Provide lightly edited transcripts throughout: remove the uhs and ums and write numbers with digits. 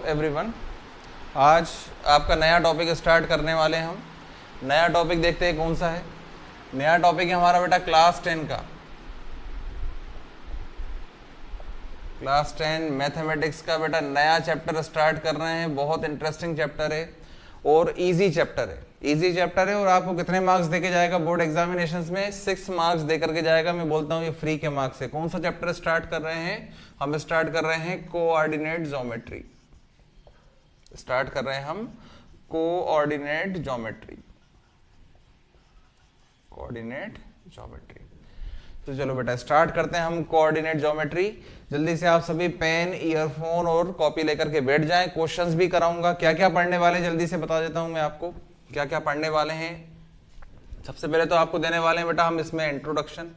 Everyone. आज आपका नया टॉपिक स्टार्ट करने वाले हैं हम। नया टॉपिक देखते हैं कौन सा है। नया टॉपिक है हमारा बेटा क्लास 10 का। क्लास 10 मैथमेटिक्स का बेटा नया चैप्टर स्टार्ट कर रहे हैं। बहुत इंटरेस्टिंग चैप्टर है और इजी चैप्टर है। इजी चैप्टर है और आपको कितने मार्क्स देके जाएगा बोर्ड एग्जामिनेशंस में? 6 मार्क्स दे करके जाएगा। मैं बोलता हूँ ये फ्री के मार्क्स है। कौन सा चैप्टर स्टार्ट कर रहे हैं हम? स्टार्ट कर रहे हैं कोऑर्डिनेट ज्योमेट्री। स्टार्ट कर रहे हैं हम कोऑर्डिनेट ज्योमेट्री। Coordinate geometry. तो चलो बेटा स्टार्ट करते हैं हम कोऑर्डिनेट ज्योमेट्री। जल्दी से आप सभी पेन, ईयरफोन और कॉपी लेकर के बैठ जाएं। क्वेश्चंस भी कराऊंगा। क्या क्या पढ़ने वाले जल्दी से बता देता हूं मैं आपको क्या क्या पढ़ने वाले हैं। सबसे पहले तो आपको देने वाले हैं बेटा हम इसमें इंट्रोडक्शन।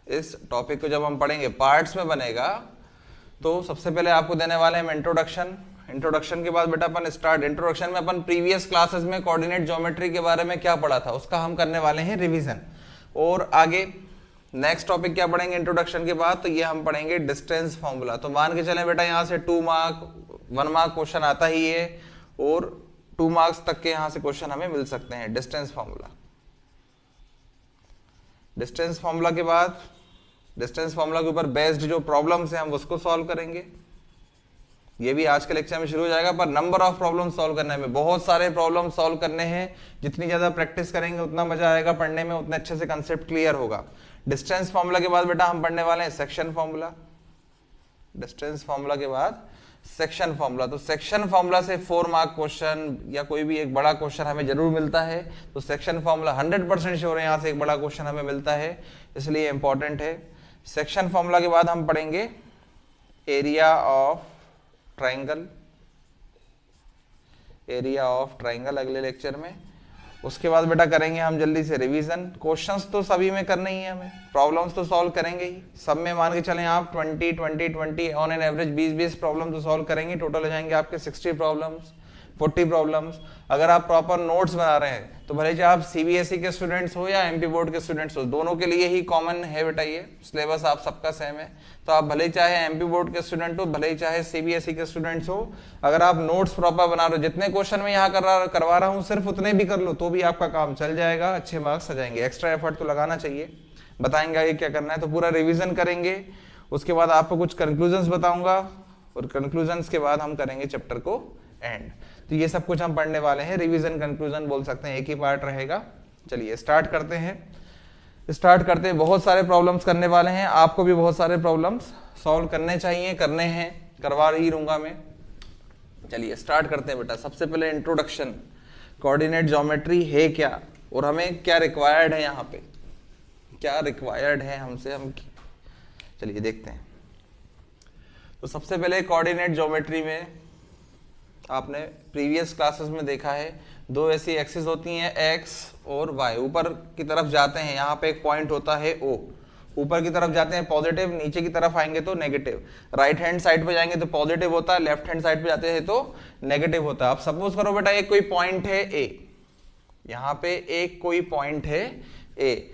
इस टॉपिक को जब हम पढ़ेंगे पार्ट्स में बनेगा तो सबसे पहले आपको देने वाले हैं इंट्रोडक्शन। इंट्रोडक्शन के बाद बेटा अपन स्टार्ट। इंट्रोडक्शन में अपन प्रीवियस क्लासेस में कोऑर्डिनेट ज्योमेट्री के बारे में क्या पढ़ा था उसका हम करने वाले हैं रिवीजन। और आगे नेक्स्ट टॉपिक क्या पढ़ेंगे इंट्रोडक्शन के बाद? तो ये हम पढ़ेंगे डिस्टेंस फॉर्मूला। तो मान के चलें बेटा यहाँ से 2 मार्क 1 मार्क क्वेश्चन आता ही है और 2 मार्क्स तक के यहाँ से क्वेश्चन हमें मिल सकते हैं। Distance formula. डिस्टेंस फॉर्मूला के बाद डिस्टेंस फॉर्मूला के ऊपर बेस्ड जो प्रॉब्लम्स हैं हम उसको सॉल्व करेंगे। ये भी आज के लेक्चर में शुरू हो जाएगा। पर नंबर ऑफ प्रॉब्लम सॉल्व करने में बहुत सारे प्रॉब्लम सॉल्व करने हैं। जितनी ज्यादा प्रैक्टिस करेंगे उतना मजा आएगा पढ़ने में, उतने अच्छे से कंसेप्ट क्लियर होगा। डिस्टेंस फॉर्मूला के बाद बेटा हम पढ़ने वाले हैं सेक्शन फॉर्मूला। डिस्टेंस फॉर्मूला के बाद सेक्शन फॉर्मूला। तो सेक्शन फॉर्मूला से 4 मार्क क्वेश्चन या कोई भी एक बड़ा क्वेश्चन हमें जरूर मिलता है। तो सेक्शन फॉर्मूला 100% श्योर है यहाँ से एक बड़ा क्वेश्चन हमें मिलता है, इसलिए इंपॉर्टेंट है। सेक्शन फॉर्मूला के बाद हम पढ़ेंगे area of triangle. Area of triangle अगले लेक्चर में। उसके बाद बेटा करेंगे हम जल्दी से रिवीजन। क्वेश्चंस तो सभी में करने ही है हमें, प्रॉब्लम्स तो सॉल्व करेंगे ही। सब में मान के चलें आप 20 ऑन एन एवरेज 20 प्रॉब्लम तो सॉल्व करेंगे। टोटल हो जाएंगे आपके 60 प्रॉब्लम्स, 40 प्रॉब्लम्स। अगर आप प्रॉपर नोट्स बना रहे हैं तो भले चाहे आप सीबीएसई के स्टूडेंट्स हो या एमपी बोर्ड के स्टूडेंट्स हो, दोनों के लिए ही कॉमन है बेटा। ये सिलेबस आप सबका सेम है। तो आप भले चाहे एमपी बोर्ड के स्टूडेंट हो, भले चाहे सीबीएसई के स्टूडेंट्स हो, अगर आप नोट्स प्रॉपर बना रहे हो, जितने क्वेश्चन मैं यहाँ करवा रहा हूँ सिर्फ उतने भी कर लो तो भी आपका काम चल जाएगा, अच्छे मार्क्स आ जाएंगे। एक्स्ट्रा एफर्ट तो लगाना चाहिए। बताएंगे आगे क्या करना है। तो पूरा रिविजन करेंगे। उसके बाद आपको कुछ कंक्लूजन्स बताऊंगा और कंक्लूजन्स के बाद हम करेंगे चैप्टर को एंड। तो ये सब कुछ हम पढ़ने वाले हैं। रिवीजन कंक्लूजन बोल सकते हैं, एक ही पार्ट रहेगा। चलिए स्टार्ट करते हैं। बहुत सारे प्रॉब्लम्स करने वाले हैं। आपको भी बहुत सारे प्रॉब्लम्स सॉल्व करने चाहिए, करने हैं, करवा ही रहूंगा मैं। चलिए स्टार्ट करते हैं बेटा। सबसे पहले इंट्रोडक्शन। कोऑर्डिनेट ज्योमेट्री है क्या और हमें क्या रिक्वायर्ड है, यहाँ पे क्या रिक्वायर्ड है हमसे, हम चलिए देखते हैं। तो सबसे पहले कोऑर्डिनेट ज्योमेट्री में आपने प्रीवियस क्लासेस में देखा है 2 ऐसी एक्सिस होती हैं एक्स और वाई। ऊपर की तरफ जाते हैं, यहाँ पे एक पॉइंट होता है ओ। ऊपर की तरफ जाते हैं पॉजिटिव, नीचे की तरफ आएंगे तो नेगेटिव। राइट हैंड साइड पे जाएंगे तो पॉजिटिव होता है, लेफ्ट हैंड साइड पे जाते हैं तो नेगेटिव होता है। आप सपोज करो बेटा एक कोई पॉइंट है ए, यहाँ पे एक कोई पॉइंट है ए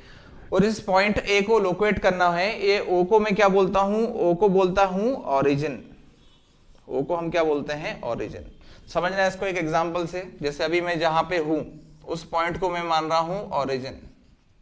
और इस पॉइंट ए को लोकेट करना है। ये ओ को मैं क्या बोलता हूं? ओ को बोलता हूं ऑरिजिन। ओ को हम क्या बोलते हैं? ऑरिजिन। समझना है इसको एक एग्जांपल से। जैसे अभी मैं जहां पे हूं उस पॉइंट को मैं मान रहा हूं ऑरिजिन।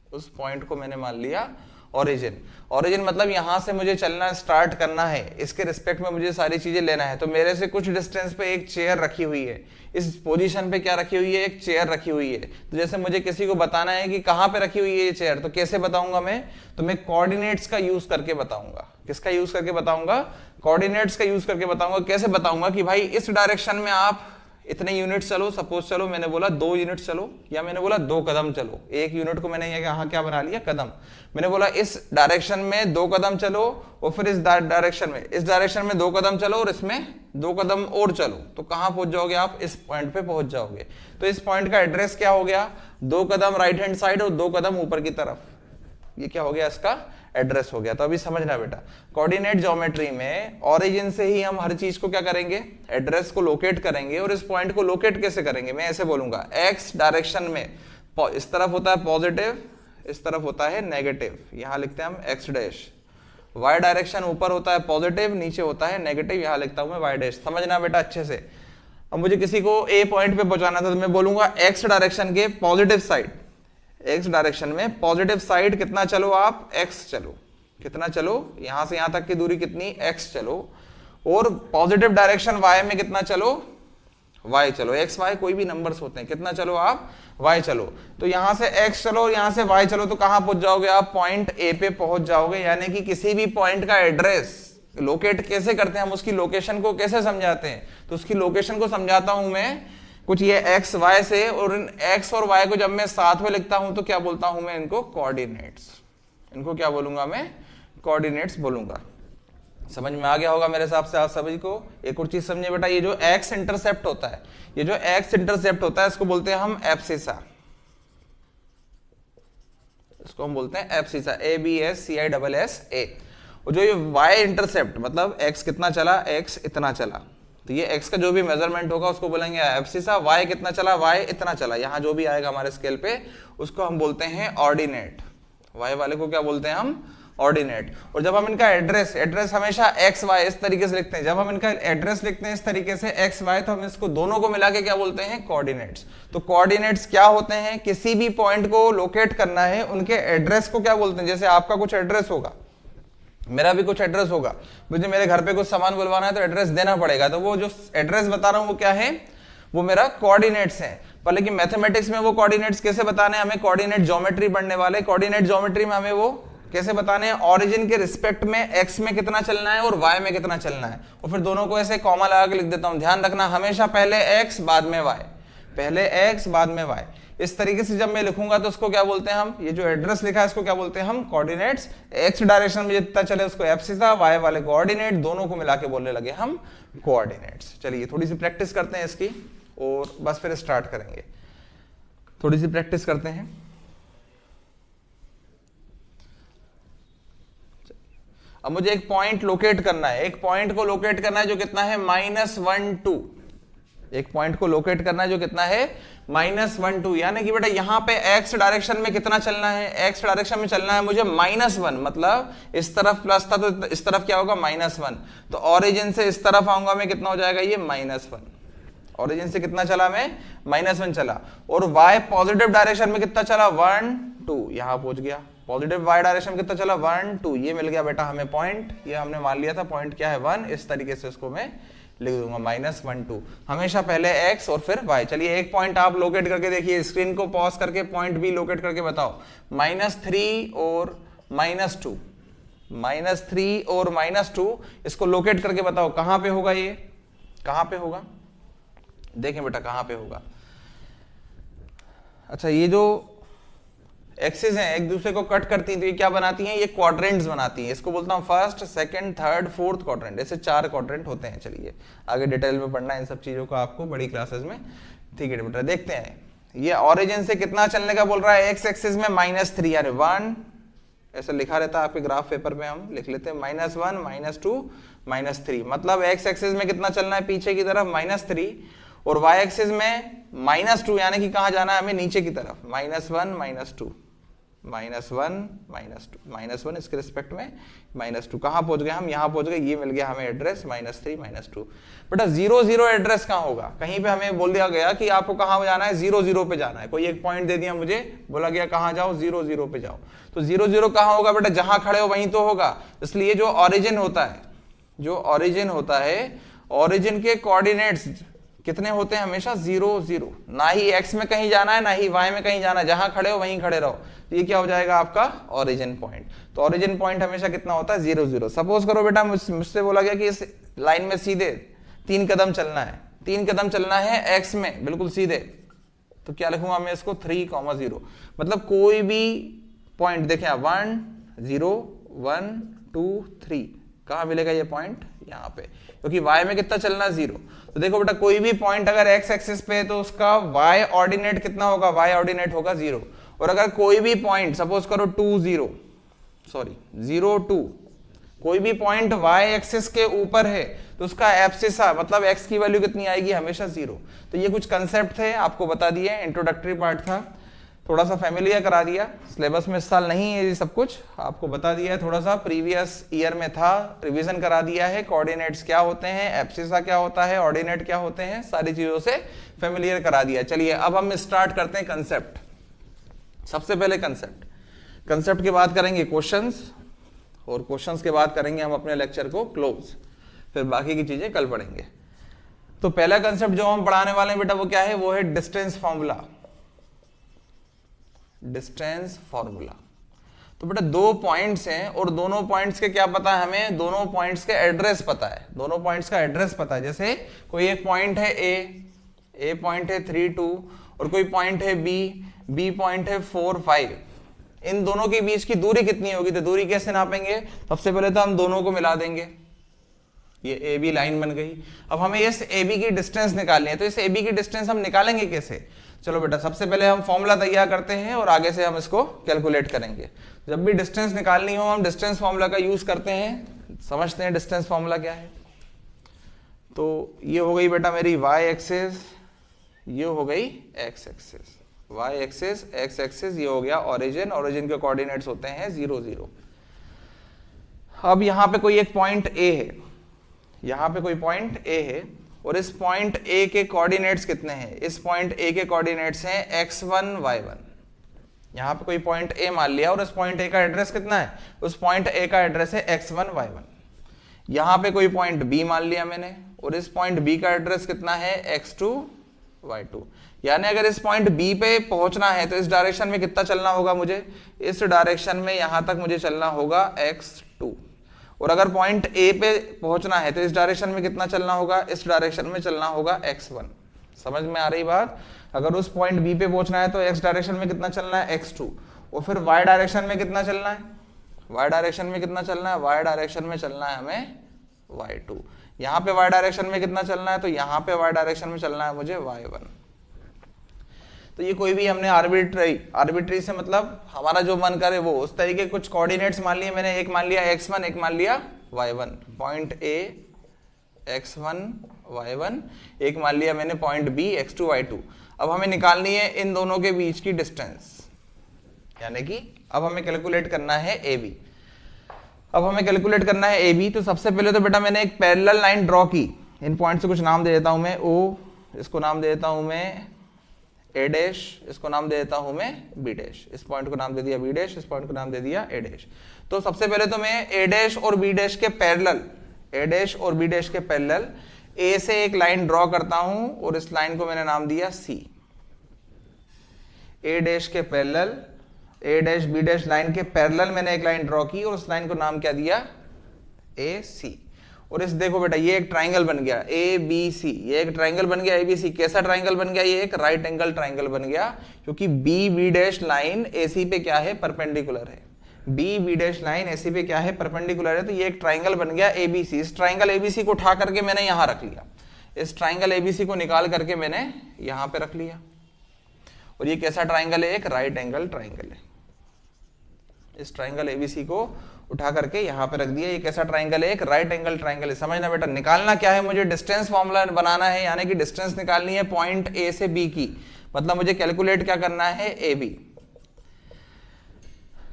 उस पॉइंट को मैंने मान लिया ऑरिजिन। ऑरिजिन मतलब यहां से मुझे चलना स्टार्ट करना है, इसके रिस्पेक्ट में मुझे सारी चीजें लेना है। तो मेरे से कुछ डिस्टेंस पे एक चेयर रखी हुई है। इस पोजीशन पे क्या रखी हुई है? एक चेयर रखी हुई है। तो जैसे मुझे किसी को बताना है कि कहां पे रखी हुई है ये चेयर, तो कैसे बताऊंगा मैं? तो मैं कोऑर्डिनेट्स का यूज करके बताऊंगा। किसका यूज करके बताऊंगा? कोऑर्डिनेट्स का यूज करके बताऊंगा। कैसे बताऊंगा कि भाई इस डायरेक्शन में आप इतने यूनिट चलो। सपोज चलो मैंने बोला 2 यूनिट चलो या मैंने बोला 2 कदम चलो। एक यूनिट को मैंने यहाँ क्या बना लिया? कदम। मैंने बोला इस डायरेक्शन में 2 कदम चलो और फिर इस डायरेक्शन में 2 कदम चलो और इसमें 2 कदम और चलो। तो कहां पहुंच जाओगे आप? इस पॉइंट पे पहुंच जाओगे। तो इस पॉइंट का एड्रेस क्या हो गया? 2 कदम राइट हैंड साइड और 2 कदम ऊपर की तरफ। ये क्या हो गया? इसका एड्रेस हो गया। तो अभी समझना बेटा, कोऑर्डिनेट ज्योमेट्री में ऑरिजिन से ही हम हर चीज को क्या करेंगे? एड्रेस को लोकेट करेंगे। और इस पॉइंट को लोकेट कैसे करेंगे? मैं ऐसे बोलूंगा एक्स डायरेक्शन में इस तरफ होता है पॉजिटिव, इस तरफ होता है नेगेटिव। यहां लिखते हैं हम एक्स डैश वाई डायरेक्शन ऊपर होता है पॉजिटिव, नीचे होता है नेगेटिव, यहां लिखता हूं मैं वाई डैश, समझना बेटा अच्छे से। अब मुझे किसी को ए पॉइंट पे पहुंचाना था तो मैं बोलूंगा एक्स डायरेक्शन के पॉजिटिव साइड, एक्स डायरेक्शन में पॉजिटिव साइड कितना चलो आप, एक्स चलो, कितना चलो, यहां से यहां तक की दूरी कितनी, एक्स चलो, और पॉजिटिव डायरेक्शन वाई में कितना चलो, वाई चलो, एक्स वाई कोई भी नंबर्स होते हैं, कितना चलो आप, वाई चलो। तो यहां से एक्स चलो और यहां से वाई चलो, तो कहां पहुंच जाओगे आप, पॉइंट ए पे पहुंच जाओगे। यानी कि किसी भी पॉइंट का एड्रेस लोकेट कैसे करते हैं हम, उसकी लोकेशन को कैसे समझाते हैं, तो उसकी लोकेशन को समझाता हूं मैं कुछ ये एक्स वाई से, और इन एक्स और वाई को जब मैं साथ में लिखता हूं तो क्या बोलता हूं मैं, इनको कोऑर्डिनेट्स, इनको क्या बोलूंगा मैं, कोऑर्डिनेट्स बोलूंगा। समझ में आ गया होगा मेरे हिसाब से आप सभी को। एक और चीज समझिए बेटा, ये जो एक्स इंटरसेप्ट होता है, ये जो एक्स इंटरसेप्ट होता है इसको बोलते हैं हम एब्सिसा, इसको हम बोलते हैं एब्सिसा, ABSCISSA। और जो ये वाई इंटरसेप्ट मतलब एक्स कितना चला, एक्स इतना चला, तो ये एक्स का जो भी मेजरमेंट होगा उसको बोलेंगे एब्सिसा, वाई कितना चला, वाई इतना चला, यहां जो भी आएगा हमारे स्केल पे उसको हम बोलते हैं ऑर्डिनेट, वाई वाले को क्या बोलते हैं हम, ऑर्डिनेट। और जब हम इनका एड्रेस, एड्रेस हमेशा एक्स वाई इस तरीके से लिखते हैं, जब हम इनका एड्रेस लिखते हैं इस तरीके से एक्स वाई, तो हम इसको दोनों को मिला के क्या बोलते हैं, कोऑर्डिनेट्स। तो कोऑर्डिनेट्स क्या होते हैं, किसी भी पॉइंट को लोकेट करना है उनके एड्रेस को क्या बोलते हैं। जैसे आपका कुछ एड्रेस होगा, मेरा भी कुछ एड्रेस होगा, मुझे मेरे घर पे कुछ सामान बुलवाना है तो एड्रेस देना पड़ेगा, तो वो जो एड्रेस बता रहा हूं वो क्या है, वो मेरा कोऑर्डिनेट्स है। पर लेकिन मैथमेटिक्स में वो कोऑर्डिनेट्स कैसे बताने, हमें कोऑर्डिनेट ज्योमेट्री पढ़ने वाले, कोऑर्डिनेट ज्योमेट्री में हमें वो कैसे बताने हैं, ऑरिजिन के रिस्पेक्ट में एक्स में कितना चलना है और वाई में कितना चलना है, और फिर दोनों को ऐसे कॉमा लगा के लिख देता हूं। ध्यान रखना हमेशा पहले एक्स बाद में वाई, पहले एक्स बाद में वाई, इस तरीके से जब मैं लिखूंगा तो उसको क्या बोलते हैं हम, ये जो एड्रेस लिखा है इसको क्या बोलते हैं हम, कोऑर्डिनेट्स। एक्स डायरेक्शन में जितना चले उसको एब्सिसा, वाई वाले कोऑर्डिनेट, दोनों को मिला के बोलने लगे हम कोऑर्डिनेट्स। चलिए थोड़ी सी प्रैक्टिस करते हैं इसकी और बस फिर स्टार्ट करेंगे। थोड़ी सी प्रैक्टिस करते हैं। अब मुझे एक पॉइंट लोकेट करना है, एक पॉइंट को लोकेट करना है जो कितना है, -1 2, एक पॉइंट को लोकेट करना है जो कितना है, -1 2। यानी कि बेटा यहां पे एक्स डायरेक्शन में कितना चलना है, एक्स डायरेक्शन में चलना है मुझे -1, मतलब इस तरफ प्लस था तो इस तरफ क्या होगा, -1। तो ऑरिजिन से इस तरफ आऊंगा मैं, कितना हो जाएगा ये, -1। ऑरिजिन से कितना चला मैं, -1 चला। और y पॉजिटिव डायरेक्शन में कितना चला, 1 2, यहां पहुंच गया। पॉजिटिव y डायरेक्शन में कितना चला, 1 2, ये मिल गया बेटा हमें पॉइंट, ये हमने मान लिया था पॉइंट क्या है, 1। इस तरीके से इसको मैं लिख दूंगा, -1 2, हमेशा पहले x और फिर y। चलिए एक पॉइंट आप लोकेट करके देखिए, स्क्रीन को पॉज करके पॉइंट भी लोकेट करके बताओ, -3 और -2, -3 और -2, इसको लोकेट करके बताओ कहां पे होगा, ये कहां पे होगा, देखें बेटा कहां पे होगा। अच्छा ये जो एक्सिस हैं एक दूसरे को कट करती हैं तो ये क्या बनाती हैं, ये क्वाड्रेंट्स बनाती हैं। इसको बोलता हूं first, second, third, fourth quadrant, ऐसे 4 क्वाड्रेंट होते हैं। चलिए आगे डिटेल में पढ़ना है इन सब चीजों को आपको बड़ी क्लासेस में, ठीक है बेटा। देखते हैं ये ऑरिजिन से कितना चलने का बोल रहा है, एक्स एक्सिस में -3, यानी 1, ऐसा लिखा रहता है आपके ग्राफ पेपर में, हम लिख लेते हैं -1 -2 -3, मतलब एक्स एक्सिस में कितना चलना है, पीछे की तरफ -3, और y एक्सिस में -2, यानी कि कहां जाना है हमें, नीचे की तरफ, -1 -2 -1 इसके रिस्पेक्ट में -2। कहां पहुंच गए हम, यहां पहुंच गए, ये मिल गया हमें एड्रेस -3 -2। बेटा 0 0 एड्रेस कहां होगा, कहीं पे हमें बोल दिया गया कि आपको कहां जाना है, 0 0 पे जाना है। कोई एक पॉइंट दे दिया मुझे, बोला गया कहां जाओ, 0 0 पे जाओ। तो 0 0 कहां होगा बेटा, जहां खड़े हो वहीं तो होगा। इसलिए जो ऑरिजिन होता है, जो ऑरिजिन होता है, ऑरिजिन के कोऑर्डिनेट्स कितने होते हैं, हमेशा 0 0। ना ही x में कहीं जाना है ना ही y में कहीं जाना है, जहां खड़े हो वहीं खड़े रहो। तो ये क्या हो जाएगा आपका ऑरिजिन पॉइंट। तो ऑरिजिन पॉइंट हमेशा कितना होता है, 0 0। सपोज करो बेटा मुझसे बोला गया कि इस लाइन में सीधे 3 कदम चलना है, 3 कदम चलना है x में बिल्कुल सीधे, तो क्या लिखूंगा मैं इसको, 3 0। मतलब कोई भी पॉइंट देखें 1 0 1 2 3, कहां मिलेगा ये पॉइंट, यहां पे, क्योंकि y में कितना चलना, 0। तो देखो बेटा कोई भी पॉइंट अगर x एक्सिस पे है तो उसका y ऑर्डिनेट कितना होगा, y ऑर्डिनेट होगा 0। और अगर कोई भी पॉइंट सपोज करो 0 2, कोई भी पॉइंट y एक्सिस के ऊपर है तो उसका एब्सिसा मतलब x की वैल्यू कितनी आएगी, हमेशा 0। तो ये कुछ कंसेप्ट थे, आपको बता दिए, इंट्रोडक्टरी पार्ट था। थोड़ा सा फैमिलियर करा दिया, सिलेबस में इस साल नहीं है ये सब कुछ, आपको बता दिया है, थोड़ा सा प्रीवियस ईयर में था, रिवीजन करा दिया है, कोऑर्डिनेट्स क्या होते हैं, एब्सिसा क्या होता है, ऑर्डिनेट क्या होते हैं, सारी चीजों से फैमिलियर करा दिया। चलिए अब हम स्टार्ट करते हैं कंसेप्ट। सबसे पहले कंसेप्ट के बाद करेंगे क्वेश्चंस, और क्वेश्चंस के बाद करेंगे हम अपने लेक्चर को क्लोज, फिर बाकी की चीजें कल पढ़ेंगे। तो पहला कंसेप्ट जो हम पढ़ाने वाले हैं बेटा वो क्या है, वो है डिस्टेंस फॉर्मूला। Distance formula. तो बेटा दो पॉइंट्स हैं और दोनों पॉइंट्स के क्या पता है हमें, दोनों पॉइंट्स के एड्रेस पता है, दोनों पॉइंट्स का एड्रेस पता है। जैसे कोई एक पॉइंट है ए पॉइंट है 3 2 और कोई पॉइंट है बी पॉइंट है 4 5। इन दोनों के बीच की दूरी कितनी होगी, तो दूरी कैसे नापेंगे, सबसे पहले तो हम दोनों को मिला देंगे, ये ए बी लाइन बन गई। अब हमें इस ए बी की डिस्टेंस निकालनी है, तो इस ए बी की डिस्टेंस हम निकालेंगे कैसे, चलो बेटा सबसे पहले हम फॉर्मूला तैयार करते हैं और आगे से हम इसको कैलकुलेट करेंगे। जब भी डिस्टेंस निकालनी हो हम डिस्टेंस फॉर्मूला का यूज करते हैं, समझते हैं डिस्टेंस फॉर्मूला क्या है। तो ये हो गई बेटा मेरी वाई एक्सिस, ये हो गई X axis, Y axis X axis, ये हो गया ओरिजिन के कोऑर्डिनेट्स होते हैं 0 0। अब यहां पे कोई एक पॉइंट ए है, यहां पे कोई पॉइंट ए है और इस पॉइंट ए के कोऑर्डिनेट्स कितने हैं, इस पॉइंट ए के कोऑर्डिनेट्स हैं x1 y1। यहां पे कोई पॉइंट ए मान लिया और इस पॉइंट ए का एड्रेस कितना है, उस पॉइंट ए का एड्रेस है x1 y1। यहां पे कोई पॉइंट बी मान लिया मैंने और इस पॉइंट बी का एड्रेस कितना है x2 y2। यानी अगर इस पॉइंट बी पे पहुंचना है तो इस डायरेक्शन में कितना चलना होगा मुझे, इस डायरेक्शन में यहां तक मुझे चलना होगा x2। और अगर पॉइंट ए पे पहुंचना है तो इस डायरेक्शन में कितना चलना होगा, इस डायरेक्शन में चलना होगा x1। समझ में आ रही बात, अगर उस पॉइंट बी पे पहुंचना है तो x डायरेक्शन में कितना चलना है x2, और फिर y डायरेक्शन में कितना चलना है, y डायरेक्शन में कितना चलना है, y डायरेक्शन में चलना है हमें y2। यहाँ पे y डायरेक्शन में कितना चलना है, तो यहाँ पे y डायरेक्शन में चलना है मुझे y1। तो ये कोई भी हमने आर्बिट्री से मतलब हमारा जो मन करे वो उस तरीके कुछ कोऑर्डिनेट्स मान लिए मैंने, एक मान लिया x1 एक मान लिया y1, point A x1 y1, एक मान लिया मैंने पॉइंट बी x2 y2। अब हमें निकालनी है इन दोनों के बीच की डिस्टेंस, यानी कि अब हमें कैलकुलेट करना है ए बी। अब हमें कैलकुलेट करना है ए बी, तो सबसे पहले तो बेटा मैंने एक पैरेलल लाइन ड्रॉ की, इन पॉइंट से कुछ नाम दे देता हूं मैं, ओ इसको नाम दे देता हूं मैं ए डैश, इसको नाम दे देता हूं मैं बी डैश, इस पॉइंट को नाम दे दिया बी डैश, इस पॉइंट को नाम दे दिया ए डैश। तो सबसे पहले तो मैं ए डैश और बी डैश के पैरेलल, ए डैश और बी डैश के पैरेलल ए से एक लाइन ड्रॉ करता हूं और इस लाइन को मैंने नाम दिया सी। ए डैश के पैरेलल, ए डैश बी डैश लाइन के पैरेलल मैंने एक लाइन ड्रॉ की और उस लाइन को नाम क्या दिया, ए सी। और इस देखो बेटा ये एक ट्राइंगल बन गया ए बी सी, ये एक ट्राइंगल बन गया ए बी सी। कैसा ट्राइंगल बन गया, ये एक राइट एंगल ट्राइंगल बन गया, क्योंकि बी बी डैश लाइन ए सी पे क्या है, परपेंडिकुलर है। बी बी डैश लाइन ए सी पे क्या है, परपेंडिकुलर है। तो ये एक ट्राइंगल बन गया ए बी सी। इस ट्राइंगल ए बी सी को उठा करके मैंने यहां रख लिया, इस ट्राइंगल ए बी सी को निकाल करके मैंने यहां पे रख लिया। और ये कैसा ट्राइंगल है, एक राइट एंगल ट्राइंगल है। इस ट्राइंगल एबीसी को उठा करके यहां पे रख दिया, ये कैसा ट्राइंगल है, एक राइट एंगल ट्राइंगल है। समझना बेटा, निकालना क्या है मुझे, डिस्टेंस फॉर्मूला बनाना है, यानी कि डिस्टेंस निकालनी है पॉइंट ए से बी की, मतलब मुझे कैलकुलेट क्या करना है, ए बी।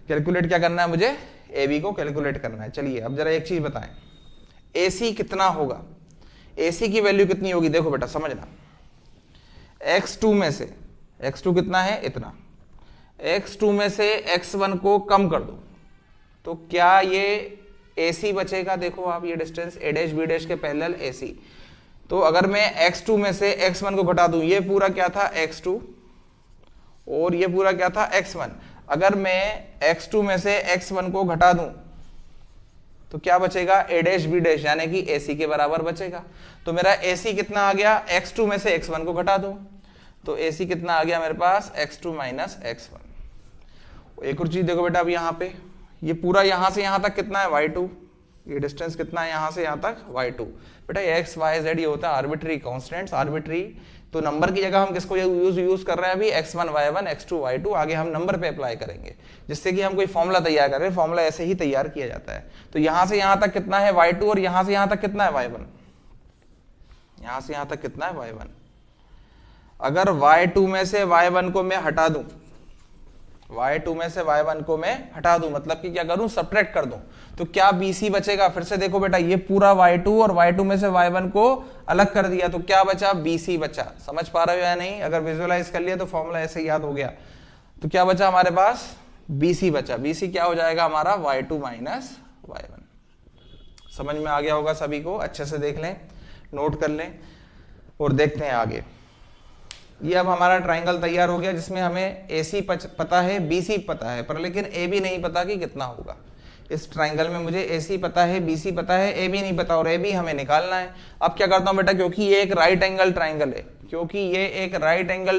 कैलकुलेट क्या करना है मुझे, ए बी को कैलकुलेट करना है। चलिए अब जरा एक चीज बताएं, ए सी कितना होगा, ए सी की वैल्यू कितनी होगी। देखो बेटा समझना, x2 में से, x2 कितना है, इतना, x2 में से x1 को कम कर दो तो क्या ये AC बचेगा। देखो आप ये distance a dash b dash के पैरेलल AC, तो अगर मैं x2 में से x1 को घटा दूं, ये पूरा क्या था x2 और ये पूरा क्या था x1, अगर मैं x2 में से x1 को घटा दूं तो क्या बचेगा, a डैश b डैश यानी कि AC के बराबर बचेगा। तो मेरा AC कितना आ गया, x2 में से x1 को घटा दूं तो AC कितना आ गया मेरे पास, x2 माइनस x1। एक और चीज देखो बेटा, अब यहाँ पे ये पूरा यहाँ से यहाँ तक कितना है, y2, ये डिस्टेंस कितना है यहाँ से यहाँ तक, y2। बेटा x y z ये होता है आर्बिट्री कॉन्स्टेंट्स, आर्बिट्री। तो नंबर की जगह हम किसको यूज कर रहे हैं अभी, x1 y1 x2 y2। आगे हम नंबर पे अप्लाई करेंगे, जिससे कि हम कोई फॉर्मूला तैयार करें। फॉर्मूला ऐसे ही तैयार किया जाता है। तो यहाँ से यहाँ तक कितना है, y2, और यहाँ से यहाँ तक कितना है, y1। यहाँ से यहाँ तक कितना है, y1। अगर y2 में से y1 को मैं हटा दूं, y2 में से y1 को मैं हटा दूं, मतलब कि क्या करूं, सब्ट्रैक्ट कर दूं, तो क्या bc बचेगा। फिर से देखो बेटा, ये पूरा y2 और y2 में से y1 को अलग कर दिया, तो क्या बचा, bc बचा। समझ पा रहे हो या नहीं? अगर विजुअलाइज कर लिया तो फॉर्मूला ऐसे याद हो गया। तो क्या बचा हमारे पास, bc बचा। bc क्या हो जाएगा हमारा, y2 माइनस y1। समझ में आ गया होगा सभी को, अच्छे से देख लें, नोट कर लें और देखते हैं आगे। ये अब हमारा ट्राइंगल तैयार हो गया जिसमें हमें AC पता है, BC पता है, पर लेकिन AB नहीं पता कि कितना होगा। इस ट्राइंगल में मुझे AC पता है, BC पता है, AB नहीं पता, और AB हमें निकालना है। अब क्या करता हूं बेटा, क्योंकि ये एक राइट एंगल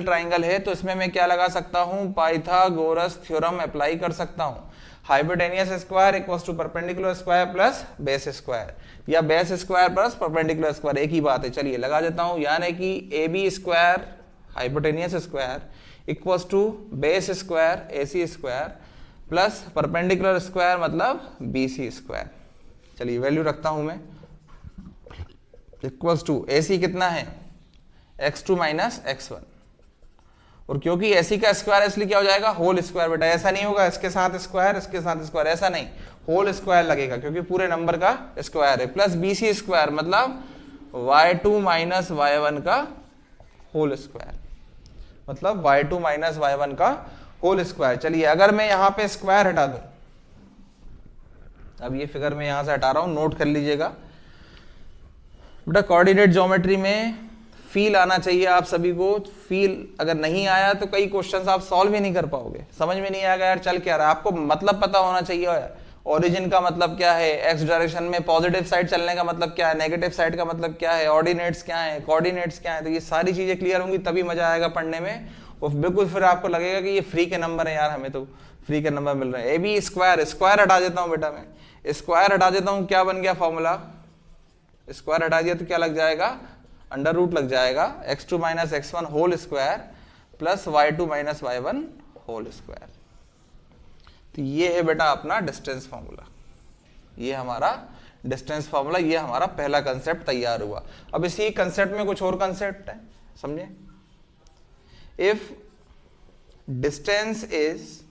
ट्राइंगल है, तो इसमें मैं क्या लगा सकता हूं, पाइथागोरस थ्योरम अप्लाई कर सकता हूं। Hypotenuse square equals to perpendicular square plus base square, या base square plus perpendicular square, एक ही बात है। चलिए लगा देता हूं, यानी कि AB square hypotenuse square equals to base square AC square plus perpendicular square मतलब BC स्क्वायर। चलिए वैल्यू रखता हूं मैं, इक्वल्स टू AC कितना है, x2 माइनस x1, और क्योंकि AC का स्क्वायर इसलिए क्या हो जाएगा, होल स्क्वायर। बेटा ऐसा नहीं होगा इसके साथ स्क्वायर इसके साथ स्क्वायर, ऐसा नहीं, होल स्क्वायर लगेगा क्योंकि पूरे नंबर का स्क्वायर है, प्लस BC स्क्वायर मतलब y2 माइनस y1 का होल स्क्वायर, मतलब y2 माइनस y1 का होल स्क्वायर। चलिए अगर मैं यहां पे स्क्वायर हटा दूं, अब ये फिगर मैं यहां से हटा रहा हूं, नोट कर लीजिएगा बेटा। कोऑर्डिनेट ज्योमेट्री में फील आना चाहिए आप सभी को। फील अगर नहीं आया तो कई क्वेश्चंस आप सॉल्व ही नहीं कर पाओगे, समझ में नहीं आएगा यार चल क्या रहा है। आपको मतलब पता होना चाहिए, ओरिजिन का मतलब क्या है, एक्स डायरेक्शन में पॉजिटिव साइड चलने का मतलब क्या है, नेगेटिव साइड का मतलब क्या है, ऑर्डिनेट्स क्या है, कोऑर्डिनेट्स क्या है। तो ये सारी चीजें क्लियर होंगी तभी मजा आएगा पढ़ने में, और बिल्कुल फिर आपको लगेगा कि ये फ्री के नंबर है यार, हमें तो फ्री के नंबर मिल रहे हैं। AB स्क्वायर हटा देता हूं बेटा, मैं स्क्वायर हटा देता हूं, क्या बन गया फॉर्मूला, स्क्वायर हटा दिया तो क्या लग जाएगा, अंडर रूट लग जाएगा, x2 minus x1 whole square plus y2 minus y1 whole square. तो ये है बेटा अपना डिस्टेंस फार्मूला, ये हमारा डिस्टेंस फार्मूला, ये हमारा पहला कंसेप्ट तैयार हुआ। अब इसी कंसेप्ट में कुछ और कंसेप्ट है, समझे। If distance is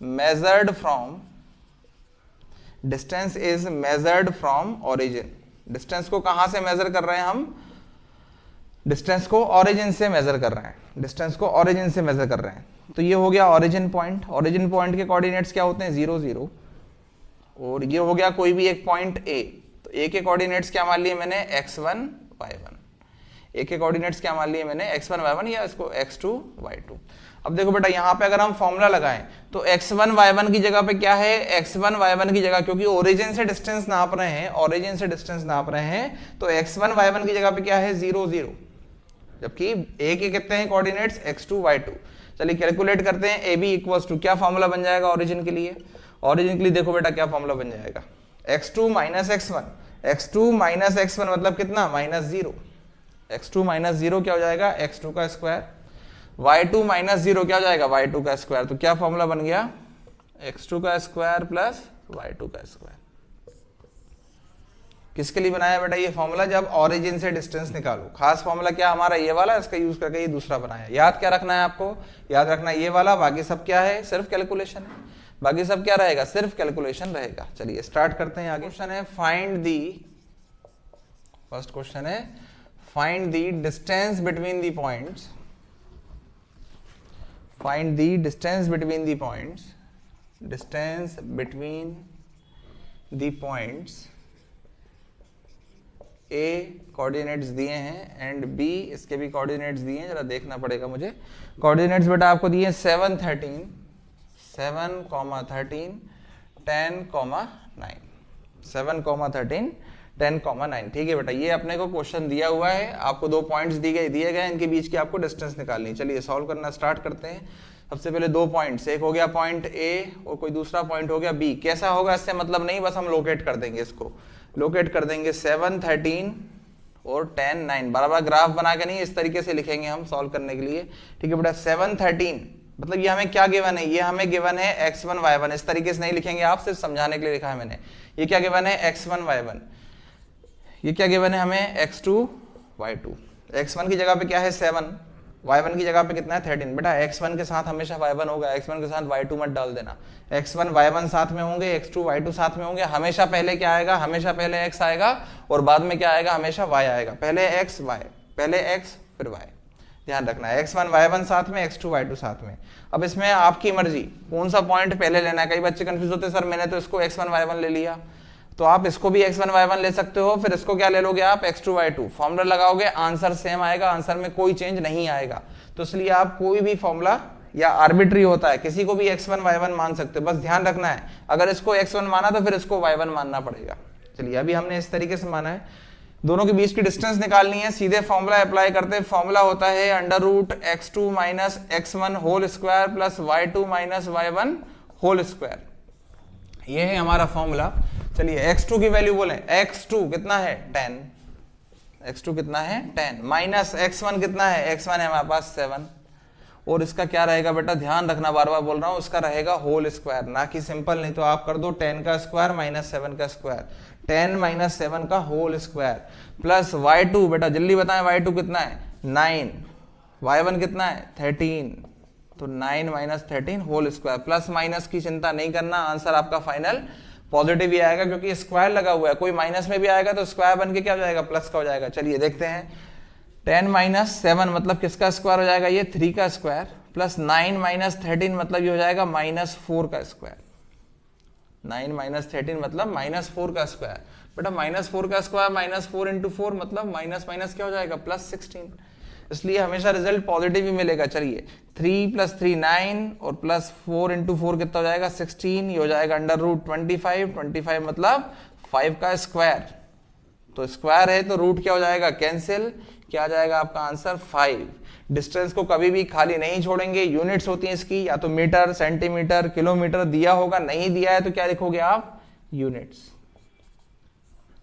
measured from origin, distance को कहां से मेजर कर रहे हैं हम, डिस्टेंस को ओरिजिन से मेजर कर रहे हैं, डिस्टेंस को ओरिजिन से मेजर कर रहे हैं। तो ये हो गया ओरिजिन पॉइंट, ओरिजिन पॉइंट के कोऑर्डिनेट्स क्या होते हैं, 0 0, और ये हो गया कोई भी एक पॉइंट A। तो A के कोऑर्डिनेट्स क्या मान लिए मैंने, x1 y1, A के कोऑर्डिनेट्स क्या मान लिए मैंने, x1 y1, या इसको x2 y2। अब देखो बेटा यहाँ पे अगर हम फॉर्मूला लगाएं तो x1 y1 की जगह पे क्या है, x1 y1 की जगह, क्योंकि ओरिजिन से डिस्टेंस नाप रहे हैं, ओरिजिन से डिस्टेंस नाप रहे हैं, तो x1 y1 की जगह पे क्या है, 0 0, जबकि A के कितने हैं कोऑर्डिनेट्स, x2 y2। चलिए कैलकुलेट करते हैं, AB इक्वल्स टू क्या फॉर्मूला बन जाएगा ओरिजिन के लिए, ओरिजिन के लिए देखो बेटा क्या फॉर्मूला बन जाएगा, x2 minus x1, x2 minus x1 मतलब कितना, -0, x2 माइनस 0 क्या हो जाएगा, x2 का स्क्वायर, y2 माइनस 0 क्या हो जाएगा, y2 का स्क्वायर। तो क्या फॉर्मूला बन गया, x2 का स्क्वायर प्लस y2 का स्क्वायर। किसके लिए बनाया बेटा ये फॉर्मूला, जब ओरिजिन से डिस्टेंस निकालो। खास फॉर्मूला क्या हमारा ये वाला, इसका यूज करके ये दूसरा बनाया। याद क्या रखना है आपको, याद रखना है ये वाला, बाकी सब क्या है, सिर्फ कैलकुलेशन है, बाकी सब क्या रहेगा, सिर्फ कैलकुलेशन रहेगा। चलिए स्टार्ट करते हैं आगे। क्वेश्चन है फाइंड दी, फर्स्ट क्वेश्चन है find the distance between the points, find the distance between the points, distance between the points A coordinates दिए हैं एंड B इसके भी कोऑर्डिनेट्स दिए हैं, जरा देखना पड़ेगा मुझे। कोऑर्डिनेट्स बेटा आपको दिए 7 13 7, 13 10, 9, 7, 13 10, 9। ठीक है बेटा, ये अपने को क्वेश्चन दिया हुआ है, आपको 2 पॉइंट्स दिए गए, इनके बीच की आपको डिस्टेंस निकालनी। चलिए सॉल्व करना स्टार्ट करते हैं। सबसे पहले 2 पॉइंट्स, एक हो गया पॉइंट A और कोई दूसरा पॉइंट हो गया B। कैसा होगा इससे मतलब नहीं, बस हम लोकेट कर देंगे, इसको लोकेट कर देंगे। 7 13 और 10 9, बराबर ग्राफ बना के नहीं, इस तरीके से लिखेंगे हम सॉल्व करने के लिए। ठीक है बेटा, 7 13 मतलब ये हमें क्या गिवन है, ये हमें गिवन है x1 y1, इस तरीके से नहीं लिखेंगे आप, सिर्फ समझाने के लिए लिखा है मैंने। ये क्या गिवन है, x1 y1, ये क्या गिवन है हमें, x2 y2। x1 की जगह पे क्या है 7, y1 की जगह पे कितना है 13। बेटा x1 के साथ हमेशा y1 होगा, x1 के साथ y2 मत डाल देना। x1 y1 साथ में होंगे, x2 y2 साथ में होंगे। हमेशा पहले क्या आएगा, हमेशा पहले x आएगा और बाद में क्या आएगा, हमेशा y आएगा। पहले x y, पहले x फिर y, ध्यान रखना है। x1 y1 साथ में, x2 y2 साथ में। अब इसमें आपकी मर्जी कौन सा पॉइंट पहले लेना है। कई बच्चे कंफ्यूज होते हैं, सर मैंने तो इसको x1 y1 ले लिया, तो आप इसको भी x1 y1 ले सकते हो, फिर इसको क्या ले लोगे आप x2 y2। फॉर्मूला लगाओगे, आंसर सेम आएगा, आंसर में कोई चेंज नहीं आएगा। तो इसलिए आप कोई भी फॉर्मूला या आर्बिट्री होता है, किसी को भी x1 y1 मान सकते हो। बस ध्यान रखना है, अगर इसको x1 माना तो फिर इसको y1 मानना पड़ेगा। चलिए अभी हमने इस तरीके से माना है, दोनों के बीच की डिस्टेंस निकालनी है। सीधे फॉर्मूला अप्लाई करते हैं। फॉर्मूला होता है under root x2 minus x1 whole square plus y2 minus y1 whole square. ये है हमारा फॉर्मूला। चलिए x2 की वैल्यू बोले, x2 कितना है 10, x2 कितना है 10, माइनस x1 कितना है, x1 है हमारे पास 7, और इसका क्या रहेगा बेटा, ध्यान रखना, बार बार बोल रहा हूं, इसका रहेगा होल स्क्वायर, ना कि सिंपल। नहीं तो आप कर दो 10 का स्क्वायर माइनस 7 का स्क्वायर, 10 माइनस 7 का होल स्क्वायर प्लस y2, बेटा जल्दी बताएं y2 कितना है 9, y1 कितना है 13, तो 9 माइनस 13 होल स्क्वायर। प्लस माइनस की चिंता नहीं करना, आंसर आपका फाइनल पॉजिटिव ही आएगा, क्योंकि स्क्वायर लगा हुआ है। कोई माइनस में भी आएगा तो स्क्वायर बन के क्या हो जाएगा, प्लस का हो जाएगा। चलिए देखते हैं, 10 माइनस 7 मतलब किसका स्क्वायर हो जाएगा, ये 3 का स्क्वायर, प्लस 9 माइनस 13 मतलब ये हो जाएगा -4 का स्क्वायर। 9 माइनस 13 मतलब -4 का स्क्वायर। बेटा -4 का स्क्वायर -4 इंटू 4 मतलब माइनस माइनस क्या हो जाएगा, +16। इसलिए हमेशा रिजल्ट पॉजिटिव ही मिलेगा। चलिए 3 + 3 9 और +4 इंटू 4 कितना हो जाएगा 16, ये हो जाएगा अंडर रूट 25, 25 मतलब 5 का स्क्वायर। तो स्क्वायर है तो रूट क्या हो जाएगा, कैंसिल, क्या आ जाएगा आपका आंसर 5। डिस्टेंस को कभी भी खाली नहीं छोड़ेंगे, यूनिट्स होती हैं इसकी, या तो मीटर, सेंटीमीटर, किलोमीटर दिया होगा, नहीं दिया है तो क्या लिखोगे आप, यूनिट्स।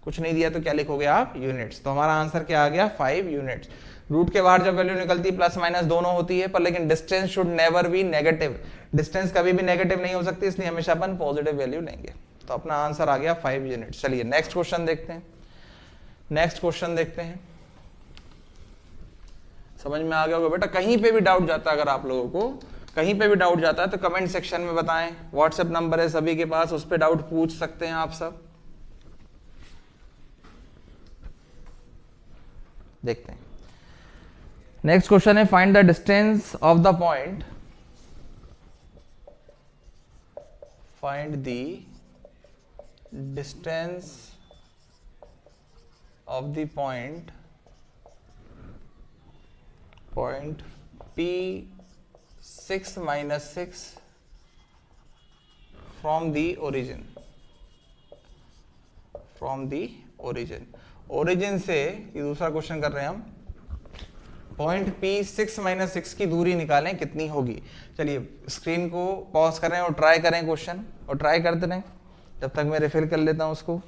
कुछ नहीं दिया तो क्या लिखोगे आप, यूनिट्स। तो हमारा आंसर क्या आ गया, 5 यूनिट्स। रूट के बाहर जब वैल्यू निकलती है प्लस माइनस दोनों होती है, पर लेकिन distance should never be negative. Distance कभी भी नेगेटिव नहीं हो सकती, इसलिए हमेशा अपन पॉजिटिव वैल्यू लेंगे। तो अपना आंसर आ गया 5 यूनिट्स। चलिए नेक्स्ट क्वेश्चन देखते हैं। नेक्स्ट क्वेश्चन देखते हैं, समझ में आ गया होगा बेटा। कहीं पे भी डाउट जाता है, अगर आप लोगों को कहीं पे भी डाउट जाता है तो कमेंट सेक्शन में बताएं। व्हाट्सएप नंबर है सभी के पास, उस पर डाउट पूछ सकते हैं आप सब। देखते हैं नेक्स्ट क्वेश्चन है, find the distance of the point, find the distance of the point P6 - 6 from the origin, from the origin। Origin से ये दूसरा क्वेश्चन कर रहे हैं हम, पॉइंट P6 - 6 की दूरी निकालें कितनी होगी। चलिए स्क्रीन को पॉज करें और ट्राई करें क्वेश्चन, और ट्राई करते रहें जब तक मैं रिफिल कर लेता हूं उसको।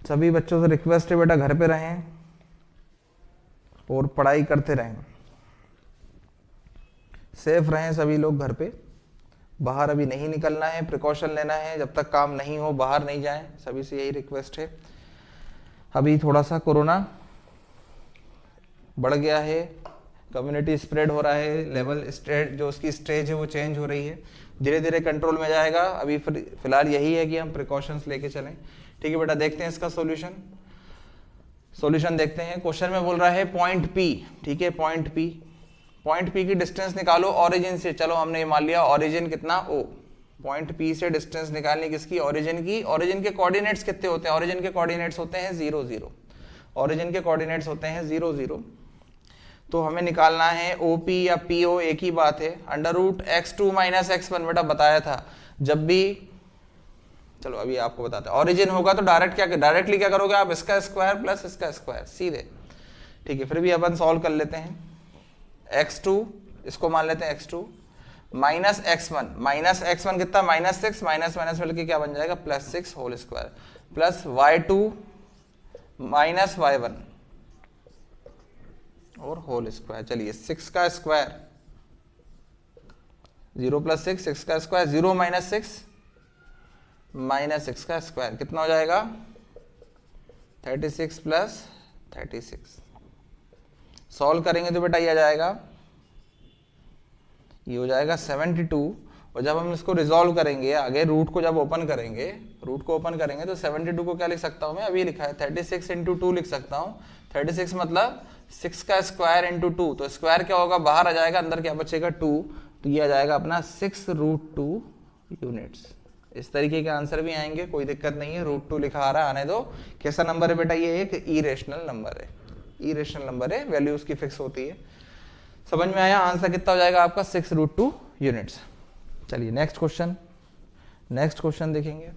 सभी बच्चों से रिक्वेस्ट है बेटा, घर पे रहें और पढ़ाई करते रहें, सेफ रहें सभी लोग घर पे। बाहर अभी नहीं निकलना है, प्रिकॉशन लेना है, जब तक काम नहीं हो बाहर नहीं जाएं, सभी से यही रिक्वेस्ट है। अभी थोड़ा सा कोरोना बढ़ गया है, कम्युनिटी स्प्रेड हो रहा है, लेवल स्टेज जो उसकी स्टेज है वो चेंज हो रही है, धीरे धीरे कंट्रोल में जाएगा। अभी फिलहाल यही है कि हम प्रिकॉशंस लेके चलें। ठीक है बेटा, देखते हैं इसका सॉल्यूशन। सॉल्यूशन देखते हैं। क्वेश्चन में बोल रहा है पॉइंट P, ठीक है, पॉइंट P की डिस्टेंस निकालो ओरिजिन से। चलो हमने मान लिया ओरिजिन कितना O, पॉइंट P से डिस्टेंस निकालनी किसकी, ओरिजिन की। ओरिजिन के कोऑर्डिनेट्स कितने होते हैं, ओरिजिन के कोऑर्डिनेट्स होते हैं 0 0, ओरिजिन के कोऑर्डिनेट्स होते हैं 0 0। तो हमें निकालना है OP या PO, एक ही बात है, अंडर रूट x2 - x1। बेटा बताया था जब भी, चलो अभी आपको बताते हैं, ओरिजिन होगा तो डायरेक्टली क्या करोगे आप, इसका स्क्वायर प्लस इसका स्क्वायर सीधे। ठीक है, फिर भी अपन सॉल्व कर लेते हैं। x2 इसको मान लेते हैं x2 माइनस x1 कितना -6, माइनस माइनस मिलकर क्या बन जाएगा +6 whole square, plus y2 minus y1 और होल स्क्वायर। चलिए 6 का स्क्वायर, 0 + 6, 6 का स्क्वायर, 0 - 6 -6 का स्क्वायर कितना हो जाएगा 36 + 36। सॉल्व करेंगे तो बेटा ये आ जाएगा, ये हो जाएगा 72। और जब हम इसको रिजॉल्व करेंगे आगे, रूट को जब ओपन करेंगे, रूट को ओपन करेंगे तो 72 को क्या लिख सकता हूँ मैं, अभी लिखा है 36 इंटू 2 लिख सकता हूँ। 36 मतलब 6 का स्क्वायर इंटू 2, तो स्क्वायर क्या होगा, बाहर आ जाएगा, अंदर क्या बचेगा 2, तो ये आ जाएगा अपना 6√2 यूनिट्स। इस तरीके के आंसर भी आएंगे, कोई दिक्कत नहीं है, √2 लिखा आ रहा है, आने दो। कैसा नंबर है बेटा, ये एक इरेशनल नंबर है, इरेशनल नंबर है, वैल्यू उसकी फिक्स होती है। समझ में आया, आंसर कितना हो जाएगा आपका 6√2 यूनिट्स। चलिए नेक्स्ट क्वेश्चन, नेक्स्ट क्वेश्चन देखेंगे,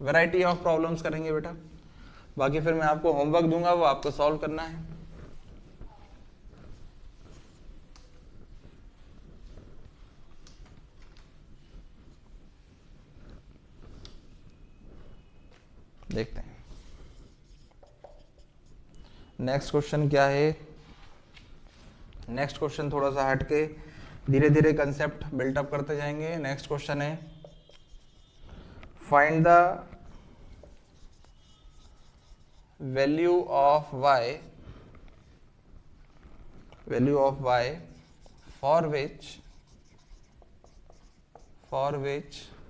वैरायटी ऑफ प्रॉब्लम्स करेंगे बेटा, बाकी फिर मैं आपको होमवर्क दूंगा, वो आपको सॉल्व करना है। देखते हैं नेक्स्ट क्वेश्चन क्या है। नेक्स्ट क्वेश्चन थोड़ा सा हटके धीरे धीरे कंसेप्ट बिल्टअप करते जाएंगे। नेक्स्ट क्वेश्चन है, find the value of y, value of y for which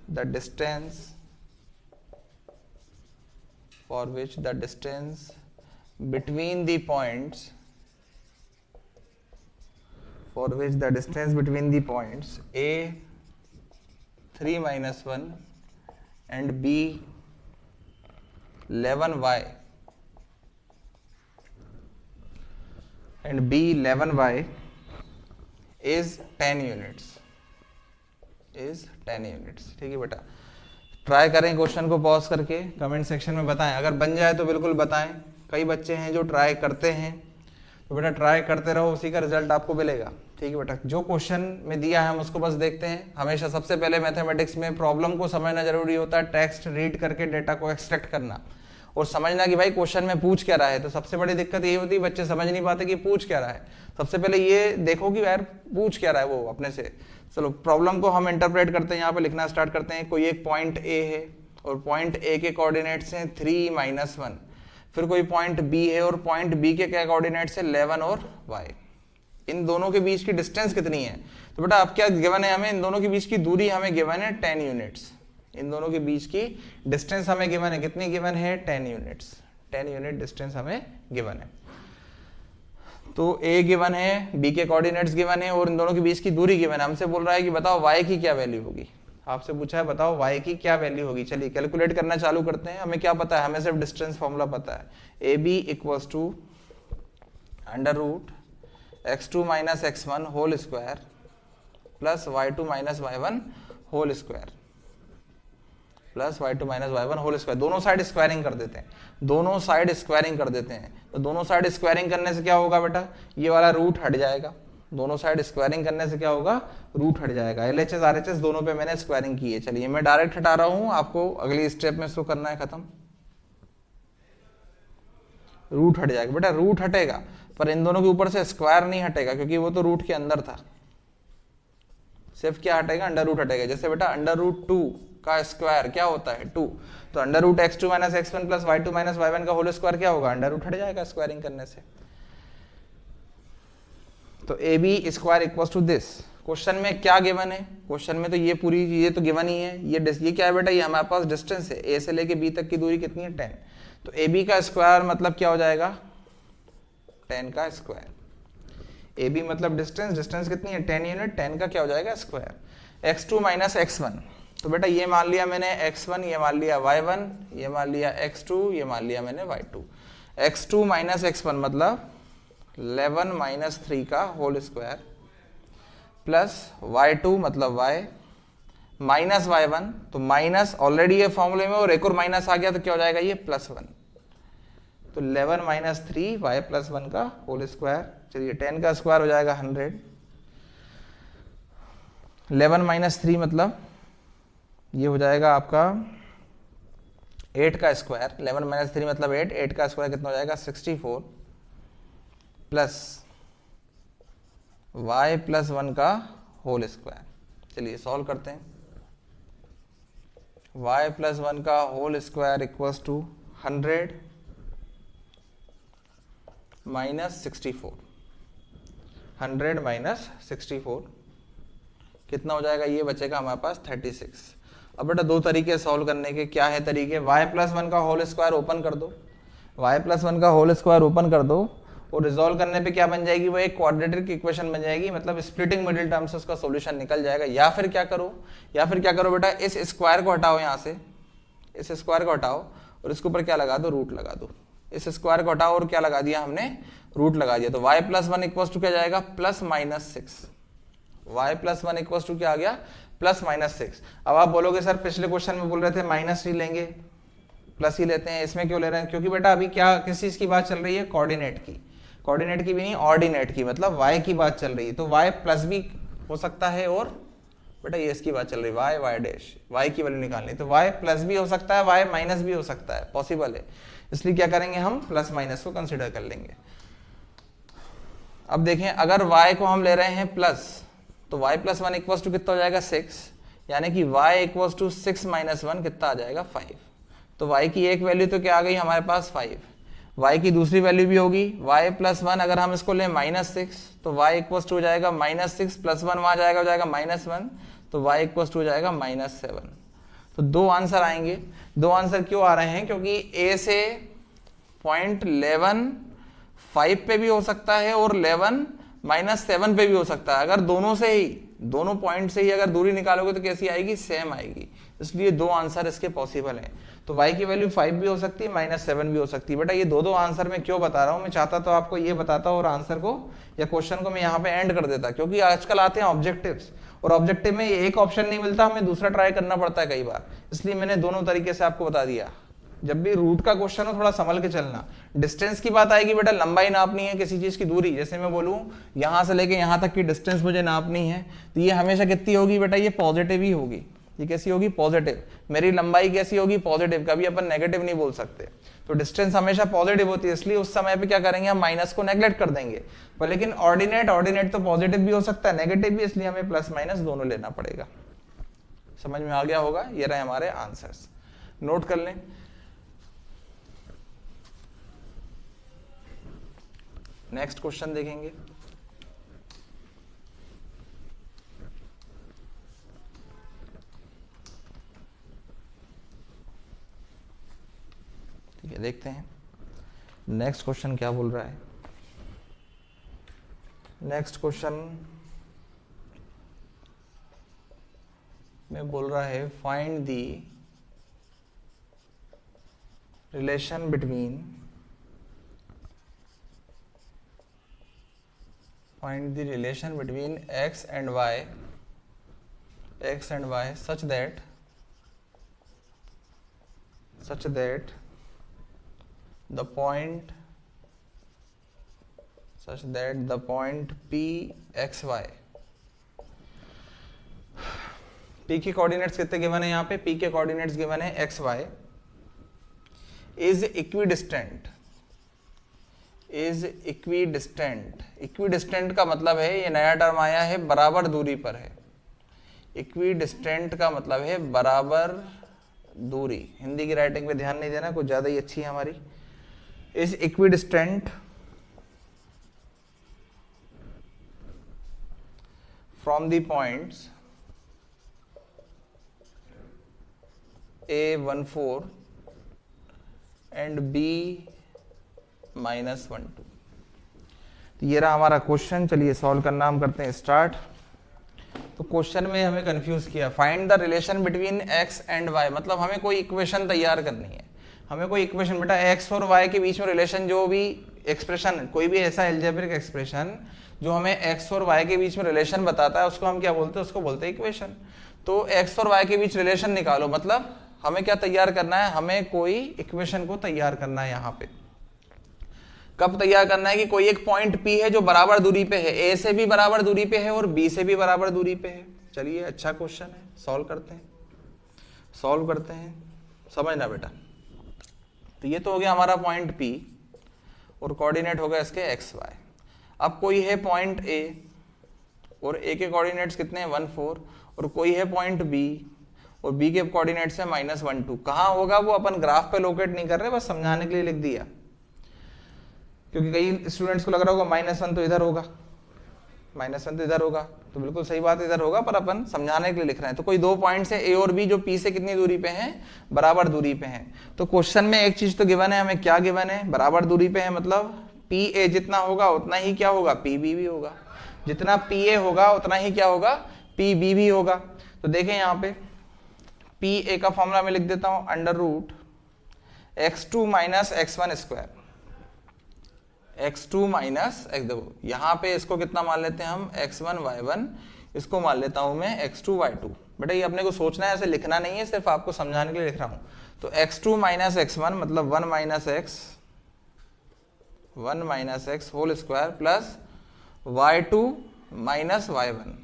the distance between the points a 3 minus 1 and b 11y is 10 units, ठीक है बेटा। ट्राई करें क्वेश्चन को पॉज करके, कमेंट सेक्शन में बताएं, अगर बन जाए तो बिल्कुल बताएं। कई बच्चे हैं जो ट्राई करते हैं, तो बेटा ट्राई करते रहो, उसी का रिजल्ट आपको मिलेगा, ठीक है बेटा। जो क्वेश्चन में दिया है हम उसको बस देखते हैं। हमेशा सबसे पहले मैथमेटिक्स में प्रॉब्लम को समझना जरूरी होता है, टेक्स्ट रीड करके डेटा को एक्सट्रैक्ट करना और समझना कि भाई क्वेश्चन में पूछ क्या रहा है। तो सबसे बड़ी दिक्कत ये होती है, बच्चे समझ नहीं पाते कि पूछ क्या रहा है। सबसे पहले ये देखो कि यार पूछ क्या रहा है वो अपने से। चलो प्रॉब्लम को हम इंटरप्रेट करते हैं, यहाँ पे लिखना स्टार्ट करते हैं। कोई एक पॉइंट ए है और पॉइंट ए के कोऑर्डिनेट्स हैं 3 - 1, फिर कोई पॉइंट बी है और पॉइंट बी के क्या कोऑर्डिनेट्स है 11 और y। इन दोनों के बीच की डिस्टेंस कितनी है, तो बेटा अब क्या गिवन है हमें, इन दोनों के बीच की दूरी हमें गिवन है 10 यूनिट्स। इन दोनों के बीच की डिस्टेंस हमें गिवन है, कितनी गिवन है 10 यूनिट्स, 10 यूनिट डिस्टेंस हमें गिवन है। तो a गिवन है, b के कोऑर्डिनेट्स गिवन है और इन दोनों के बीच की दूरी गिवन है। हमसे बोल रहा है कि बताओ y की क्या वैल्यू होगी, आपसे पूछा है बताओ y की क्या वैल्यू होगी। चलिए कैलकुलेट करना चालू करते हैं। हमें क्या पता है, हमें सिर्फ डिस्टेंस फॉर्मूला पता है, AB = √x2 - x1 whole square plus y2 - y1 whole square plus y2 - y1 whole square. दोनों साइड स्क्वायरिंग कर देते हैं, दोनों साइड स्क्वायरिंग कर देते हैं। तो दोनों साइड स्क्वायरिंग करने से क्या होगा बेटा, ये वाला रूट हट जाएगा। दोनों साइड स्क्वायरिंग करने से क्या होगा, रूट हट जाएगा। LHS RHS दोनों पे मैंने स्क्वायरिंग की है। चलिए मैं डायरेक्ट हटा रहा हूं, आपको अगली स्टेप में इसको करना है खत्म। रूट हट जाएगा बेटा, रूट हटेगा पर इन दोनों के ऊपर से स्क्वायर नहीं हटेगा, क्योंकि वो तो रूट के अंदर था। सिर्फ क्या हटेगा, अंडर रूट हटेगा। जैसे बेटा √2 का स्क्वायर क्या होता है 2, तो √x2 - x1 plus y2 - y1 का होल स्क्वायर क्या होगा, अंडर रूट हट जाएगा स्क्वायरिंग करने से। तो AB = दिस। क्वेश्चन में क्या गिवन है, क्वेश्चन में तो ये पूरी ये तो गिवन ही है। ये क्या है बेटा, ये हमारे पास डिस्टेंस है, A से लेके B तक की दूरी कितनी है 10। तो AB का स्क्वायर मतलब क्या हो जाएगा 10 का स्क्वायर। AB मतलब डिस्टेंस, डिस्टेंस कितनी है 10 यूनिट, 10 का क्या हो जाएगा स्क्वायर। x2 - x1, तो बेटा ये मान लिया मैंने x1, ये मान लिया y1, ये मान लिया x2, ये मान लिया मैंने y2। x2 - x1 मतलब 11 - 3 का होल स्क्वायर प्लस y2 मतलब y माइनस y1, तो माइनस ऑलरेडी ये फॉर्मूले में और एक और माइनस आ गया तो क्या हो जाएगा ये +1। तो 11 - 3 y + 1 का होल स्क्वायर। चलिए 10 का स्क्वायर हो जाएगा 100। 11 - 3 मतलब ये हो जाएगा आपका 8 का स्क्वायर। 11 - 3 मतलब 8, 8 का स्क्वायर कितना हो जाएगा 64 प्लस y + 1 का होल स्क्वायर। चलिए सॉल्व करते हैं। y + 1 का होल स्क्वायर = 100 - 64। 100 माइनस 64 कितना हो जाएगा, ये बचेगा हमारे पास 36। अब बेटा दो तरीके सॉल्व करने के, क्या है तरीके, y+1 का होल स्क्वायर ओपन कर दो, y+1 का होल स्क्वायर ओपन कर दो और रिजॉल्व करने पे क्या बन जाएगी, वो एक क्वाड्रेटिक इक्वेशन बन जाएगी, मतलब स्प्लिटिंग मिडिल टर्म से उसका सॉल्यूशन निकल जाएगा। या फिर क्या करो बेटा, इस स्क्वायर को हटाओ, यहाँ से इस स्क्वायर को हटाओ और इसके ऊपर क्या लगा दो, रूट लगा दो। इस स्क्वायर को हटाओ और क्या लगा दिया हमने, रूट लगा दिया। तो y+1 इक्वल टू क्या जाएगा, +-6। y+1 इक्वल टू क्या आ गया, +-6। अब आप बोलोगे सर पिछले क्वेश्चन में बोल रहे थे माइनस ही लेंगे, प्लस ही लेते हैं, इसमें क्यों ले रहे हैं, क्योंकि बेटा अभी क्या किस चीज की बात चल रही है, कोऑर्डिनेट की, कोऑर्डिनेट की भी नहीं ऑर्डिनेट की, मतलब y की बात चल रही है। तो y प्लस भी हो सकता है और बेटा ये इसकी बात चल रही है y डैश, y की वैल्यू निकालनी, तो y प्लस भी हो सकता है, y माइनस भी हो सकता है, पॉसिबल है। इसलिए क्या करेंगे हम, प्लस माइनस को कंसिडर कर लेंगे। अब देखें अगर y को हम ले रहे हैं प्लस, तो y+1 इक्वल टू कितना हो जाएगा, 6, यानी कि y इक्वल टू 6 - 1 कितना आ जाएगा, 5। तो y की एक वैल्यू तो क्या आ गई हमारे पास 5, y की दूसरी वैल्यू भी होगी y+1, अगर हम इसको लें -6 तो y इक्वल टू हो जाएगा -6 + 1 वहां जाएगा, हो जाएगा -1, तो y इक्वल टू हो जाएगा -7। तो दो आंसर आएंगे। दो आंसर क्यों आ रहे हैं, क्योंकि a से पॉइंट 11 5 पे भी हो सकता है और 11 -7 पे भी हो सकता है। अगर दोनों से ही, दोनों पॉइंट से ही अगर दूरी निकालोगे तो कैसी आएगी, सेम आएगी। इसलिए दो आंसर इसके पॉसिबल हैं। तो y की वैल्यू 5 भी हो सकती है, -7 भी हो सकती है। बेटा ये दो आंसर मैं क्यों बता रहा हूँ, मैं चाहता तो आपको ये बताता और आंसर को या क्वेश्चन को मैं यहाँ पे एंड कर देता, क्योंकि आजकल आते हैं ऑब्जेक्टिव्स और ऑब्जेक्टिव में एक ऑप्शन नहीं मिलता, हमें दूसरा ट्राई करना पड़ता है कई बार। इसलिए मैंने दोनों तरीके से आपको बता दिया। जब भी रूट का क्वेश्चन हो थोड़ा संभल के चलना। डिस्टेंस की बात आएगी बेटा, लंबाई नापनी है किसी चीज की, दूरी, जैसे मैं बोलूं यहां से लेके यहां तक की डिस्टेंस मुझे नापनी है, तो ये हमेशा कितनी होगी बेटा, ये पॉजिटिव ही होगी। ये कैसी होगी, पॉजिटिव। मेरी लंबाई कैसी होगी, पॉजिटिव। कभी अपन नेगेटिव नहीं बोल सकते। तो डिस्टेंस हमेशा पॉजिटिव होती है, इसलिए उस समय पे क्या करेंगे, हम माइनस को नेग्लेक्ट कर देंगे। पर लेकिन ऑर्डिनेट तो पॉजिटिव भी हो सकता है, नेगेटिव भी, इसलिए हमें प्लस माइनस दोनों लेना पड़ेगा। समझ में आ गया होगा। ये रहे हमारे आंसर्स, नोट कर लें। नेक्स्ट क्वेश्चन देखेंगे। ठीक है, देखते हैं नेक्स्ट क्वेश्चन क्या बोल रहा है। नेक्स्ट क्वेश्चन में बोल रहा है find the relation between find the relation between x and y such that the point p x y, p के कोऑर्डिनेट्स कितने गिवन है, यहाँ पे p के कोऑर्डिनेट्स गिवन है x y, इज इक्विडिस्टेंट का मतलब है, ये नया टर्म आया है, बराबर दूरी पर है। इक्विडिस्टेंट का मतलब है बराबर दूरी। हिंदी की राइटिंग पे ध्यान नहीं देना, कुछ ज्यादा ही अच्छी है हमारी। Is equidistant from the points A14 and B-12। तो ये रहा हमारा क्वेश्चन। चलिए सॉल्व करना हम करते हैं स्टार्ट। तो क्वेश्चन में हमें कंफ्यूज किया, find the relation between x and y, मतलब हमें कोई इक्वेशन तैयार करनी है। हमें कोई इक्वेशन, बेटा x और y के बीच में रिलेशन, जो भी एक्सप्रेशन, कोई भी ऐसा एल्जेब्रिक एक्सप्रेशन जो हमें x और y के बीच में रिलेशन बताता है, उसको हम क्या बोलते हैं, उसको बोलते हैं इक्वेशन। तो x और y के बीच रिलेशन निकालो, मतलब हमें क्या तैयार करना है, हमें कोई इक्वेशन को तैयार करना है। यहाँ पे कब तैयार करना है कि कोई एक पॉइंट P है जो बराबर दूरी पे है, A से भी बराबर दूरी पे है और B से भी बराबर दूरी पे है। चलिए अच्छा क्वेश्चन है, सॉल्व करते हैं, समझना बेटा। तो ये तो हो गया हमारा पॉइंट P और कोऑर्डिनेट हो गया इसके x y। अब कोई है पॉइंट A और A के कोऑर्डिनेट्स कितने हैं, 14, और कोई है पॉइंट B और B के कोऑर्डिनेट्स है -12। कहाँ होगा वो अपन ग्राफ पे लोकेट नहीं कर रहे, बस समझाने के लिए लिख दिया, क्योंकि कई स्टूडेंट्स को लग रहा होगा -1 तो इधर होगा, -1 तो इधर होगा, तो बिल्कुल सही बात इधर होगा, पर अपन समझाने के लिए लिख रहे हैं। तो कोई दो पॉइंट्स है ए और बी जो पी से कितनी दूरी पे हैं, बराबर दूरी पे हैं। तो क्वेश्चन में एक चीज तो गिवन है, हमें क्या गिवन है, बराबर दूरी पे है, मतलब पी ए जितना होगा उतना ही क्या होगा, पी बी भी होगा। जितना पी ए होगा उतना ही क्या होगा, पी बी भी होगा। तो देखें यहाँ पे पी ए का फॉर्मूला मैं लिख देता हूं, √x2 - x1 square, x2 minus x, देखो यहाँ पे इसको कितना मान लेते हैं हम, x1 y1, इसको मान लेता हूं मैं x2 y2। बेटा ये अपने को सोचना है, ऐसे लिखना नहीं है, सिर्फ आपको समझाने के लिए लिख रहा हूं। तो x2 - x1 मतलब 1 - x whole square plus y2 - y1,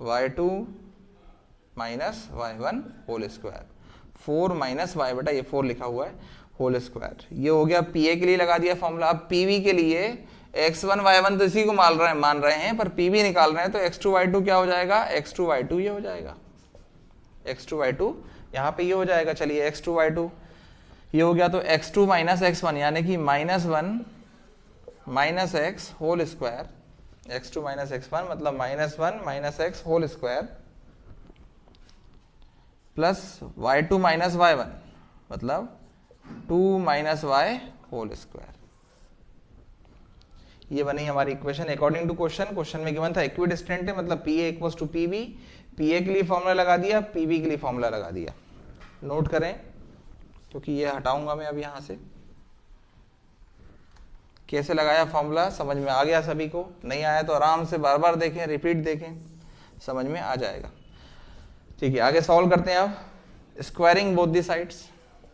y2 - y1 whole square, 4 - y, बेटा ये 4 लिखा हुआ है, होल स्क्वायर। ये हो गया पी ए के लिए लगा दिया फॉर्मूला। अब पी वी के लिए x1 y1 तो इसी को मान रहे हैं, पर पी वी निकाल रहे हैं, तो x2 y2 क्या हो जाएगा, x2 y2 ये हो जाएगा, x2 y2 यहाँ पे ये हो जाएगा। चलिए x2 y2 ये हो गया, तो x2 - x1 यानी कि -1 - x whole square, x2 - x1 मतलब -1 - x whole square plus y2 - y1 मतलब 2 - y होल स्क्वायर। ये बनी हमारी equation according to question. Question में गिवन था इक्विडिस्टेंट है, मतलब P A equals to P B, P A के लिए फॉर्मूला लगा दिया, पी बी के लिए फॉर्मूला लगा दिया। नोट करें, क्योंकि ये हटाऊंगा मैं अब यहाँ से। कैसे लगाया फॉर्मूला समझ में आ गया सभी को, नहीं आया तो आराम से बार बार देखें, रिपीट देखें, समझ में आ जाएगा। ठीक है, आगे सॉल्व करते हैं। अब स्क्वायरिंग बोथ दी साइड्स,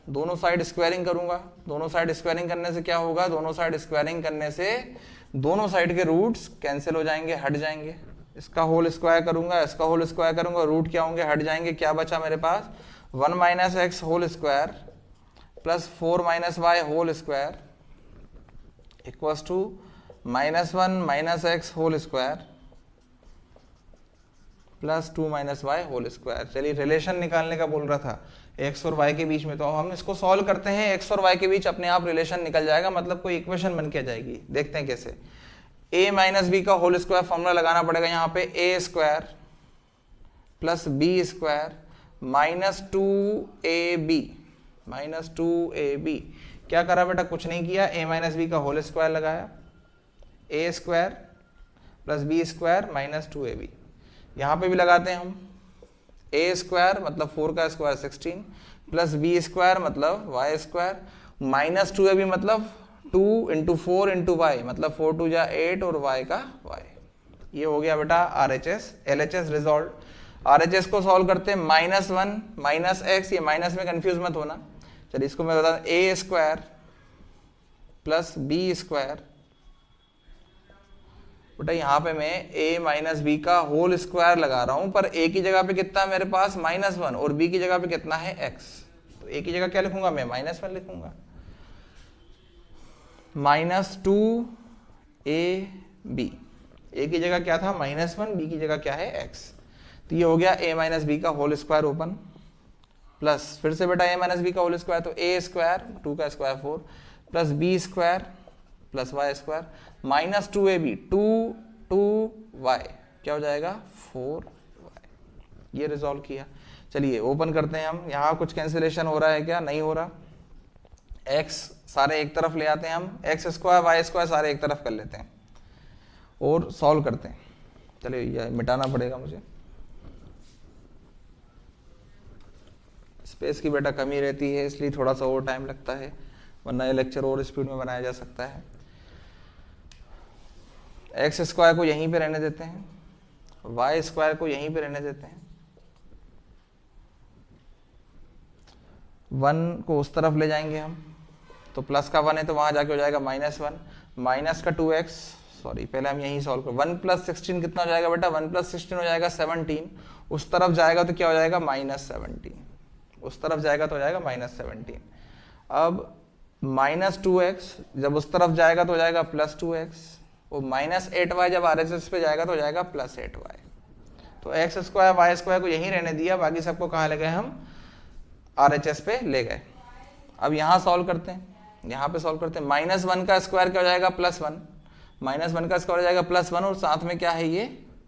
दोनों साइड स्क्वायरिंग करूंगा। दोनों साइड स्क्वायरिंग करने से क्या होगा, दोनों साइड स्क्वायरिंग करने से दोनों साइड के रूट्स कैंसिल हो जाएंगे, हट जाएंगे। इसका होल स्क्वायर करूंगा, इसका होल स्क्वायर करूंगा, रूट क्या होंगे, हट जाएंगे। क्या बचा मेरे पास, 1 - x whole square plus 4 - y whole square equals to -1 - x whole square plus 2 - y whole square. चलिए रिलेशन निकालने का बोल रहा था x और y के बीच में, तो हम इसको सॉल्व करते हैं। x और y के बीच अपने आप रिलेशन निकल जाएगा, मतलब कोई इक्वेशन बन के जाएगी। देखते हैं कैसे। a - b का होल स्क्वायर फॉर्मूला लगाना पड़ेगा यहाँ पे, a square plus b square -2ab क्या करा बेटा, कुछ नहीं किया, a - b का होल स्क्वायर लगाया, a square plus b square -2ab। यहाँ पे भी लगाते हैं हम, a स्क्वायर मतलब 4 का स्क्वायर 16 प्लस b स्क्वायर मतलब y स्क्वायर -2ab मतलब 2 × 4 × y मतलब 4 2 जा 8 और y का y। ये हो गया बेटा RHS LHS रिजॉल्व। RHS को सॉल्व करते हैं, -1 - x, ये माइनस में कंफ्यूज मत होना। चलिए इसको मैं बता, a square plus b square, बेटा यहाँ पे मैं a - b का होल स्क्वायर लगा रहा हूं, पर a की जगह पे कितना है मेरे पास, -1, और b की जगह पे कितना है x। तो a की जगह क्या लिखूंगा मैं, -1 लिखूंगा, -2ab। a की जगह क्या था, -1, b की जगह क्या है, x। तो ये हो गया a - b का होल स्क्वायर ओपन प्लस फिर से बेटा a - b का होल स्क्वायर, तो a स्क्वायर 2 का square 4 plus b square plus y square -2ab 2y क्या हो जाएगा, 4y। ये रिजॉल्व किया। चलिए ओपन करते हैं हम, यहाँ कुछ कैंसिलेशन हो रहा है क्या, नहीं हो रहा। x सारे एक तरफ ले आते हैं हम, x स्क्वायर y स्क्वायर सारे एक तरफ कर लेते हैं और सॉल्व करते हैं। चलिए ये मिटाना पड़ेगा मुझे, स्पेस की बेटा कमी रहती है, इसलिए थोड़ा सा और टाइम लगता है, वरना ये लेक्चर और स्पीड में बनाया जा सकता है। एक्स स्क्वायर को यहीं पे रहने देते हैं, वाई स्क्वायर को यहीं पे रहने देते हैं, 1 को उस तरफ ले जाएंगे हम, तो प्लस का 1 है तो वहां जाके हो जाएगा -1, माइनस का 2x, सॉरी पहले हम यहीं सॉल्व करें। 1 + 16 कितना हो जाएगा बेटा, 1 + 16 हो जाएगा 17, उस तरफ जाएगा तो क्या हो जाएगा -17, उस तरफ जाएगा तो हो जाएगा -17। अब -2x जब उस तरफ जाएगा तो हो जाएगा +2x, और -8y जब RHS पे जाएगा तो हो जाएगा +8y। तो x स्क्वायर y स्क्वायर को यहीं रहने दिया, बाकी सबको कहाँ ले गए हम, RHS पे ले गए। अब यहाँ सॉल्व करते हैं, यहाँ पे सॉल्व करते हैं, -1 का स्क्वायर क्या हो जाएगा +1, -1 का स्क्वायर हो जाएगा +1 और साथ में क्या है ये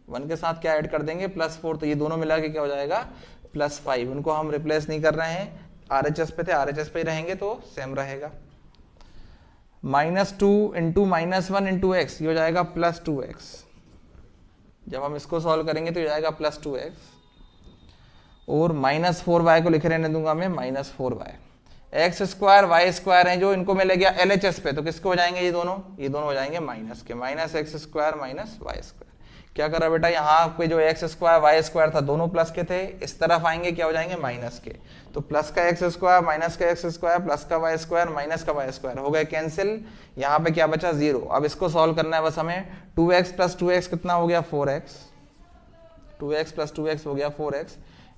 1 के साथ क्या ऐड कर देंगे +4, तो ये दोनों मिला के क्या हो जाएगा +5। उनको हम रिप्लेस नहीं कर रहे हैं, RHS पे थे, RHS पे ही रहेंगे तो सेम रहेगा। -2 इंटू -1 इंटू x, ये हो जाएगा +2x। जब हम इसको सॉल्व करेंगे तो ये हो जाएगा +2x और -4y को लिखे रहने दूंगा मैं -4y। x square y square है जो, इनको मिल गया LHS पे, तो किसको हो जाएंगे ये दोनों हो जाएंगे माइनस के, -x स्क्वायर -y स्क्वायर। क्या करा बेटा, यहाँ पे जो x स्क्वायर y स्क्वायर था दोनों प्लस के थे, इस तरफ आएंगे क्या हो जाएंगे माइनस के, तो प्लस का x स्क्वायर माइनस का x स्क्वायर प्लस का y स्क्वायर माइनस का y स्क्वायर हो गए कैंसिल। यहाँ पे क्या बचा 0। अब इसको सॉल्व करना है बस हमें, 2x प्लस 2x कितना हो गया 4x, 2x प्लस 2x हो गया 4x,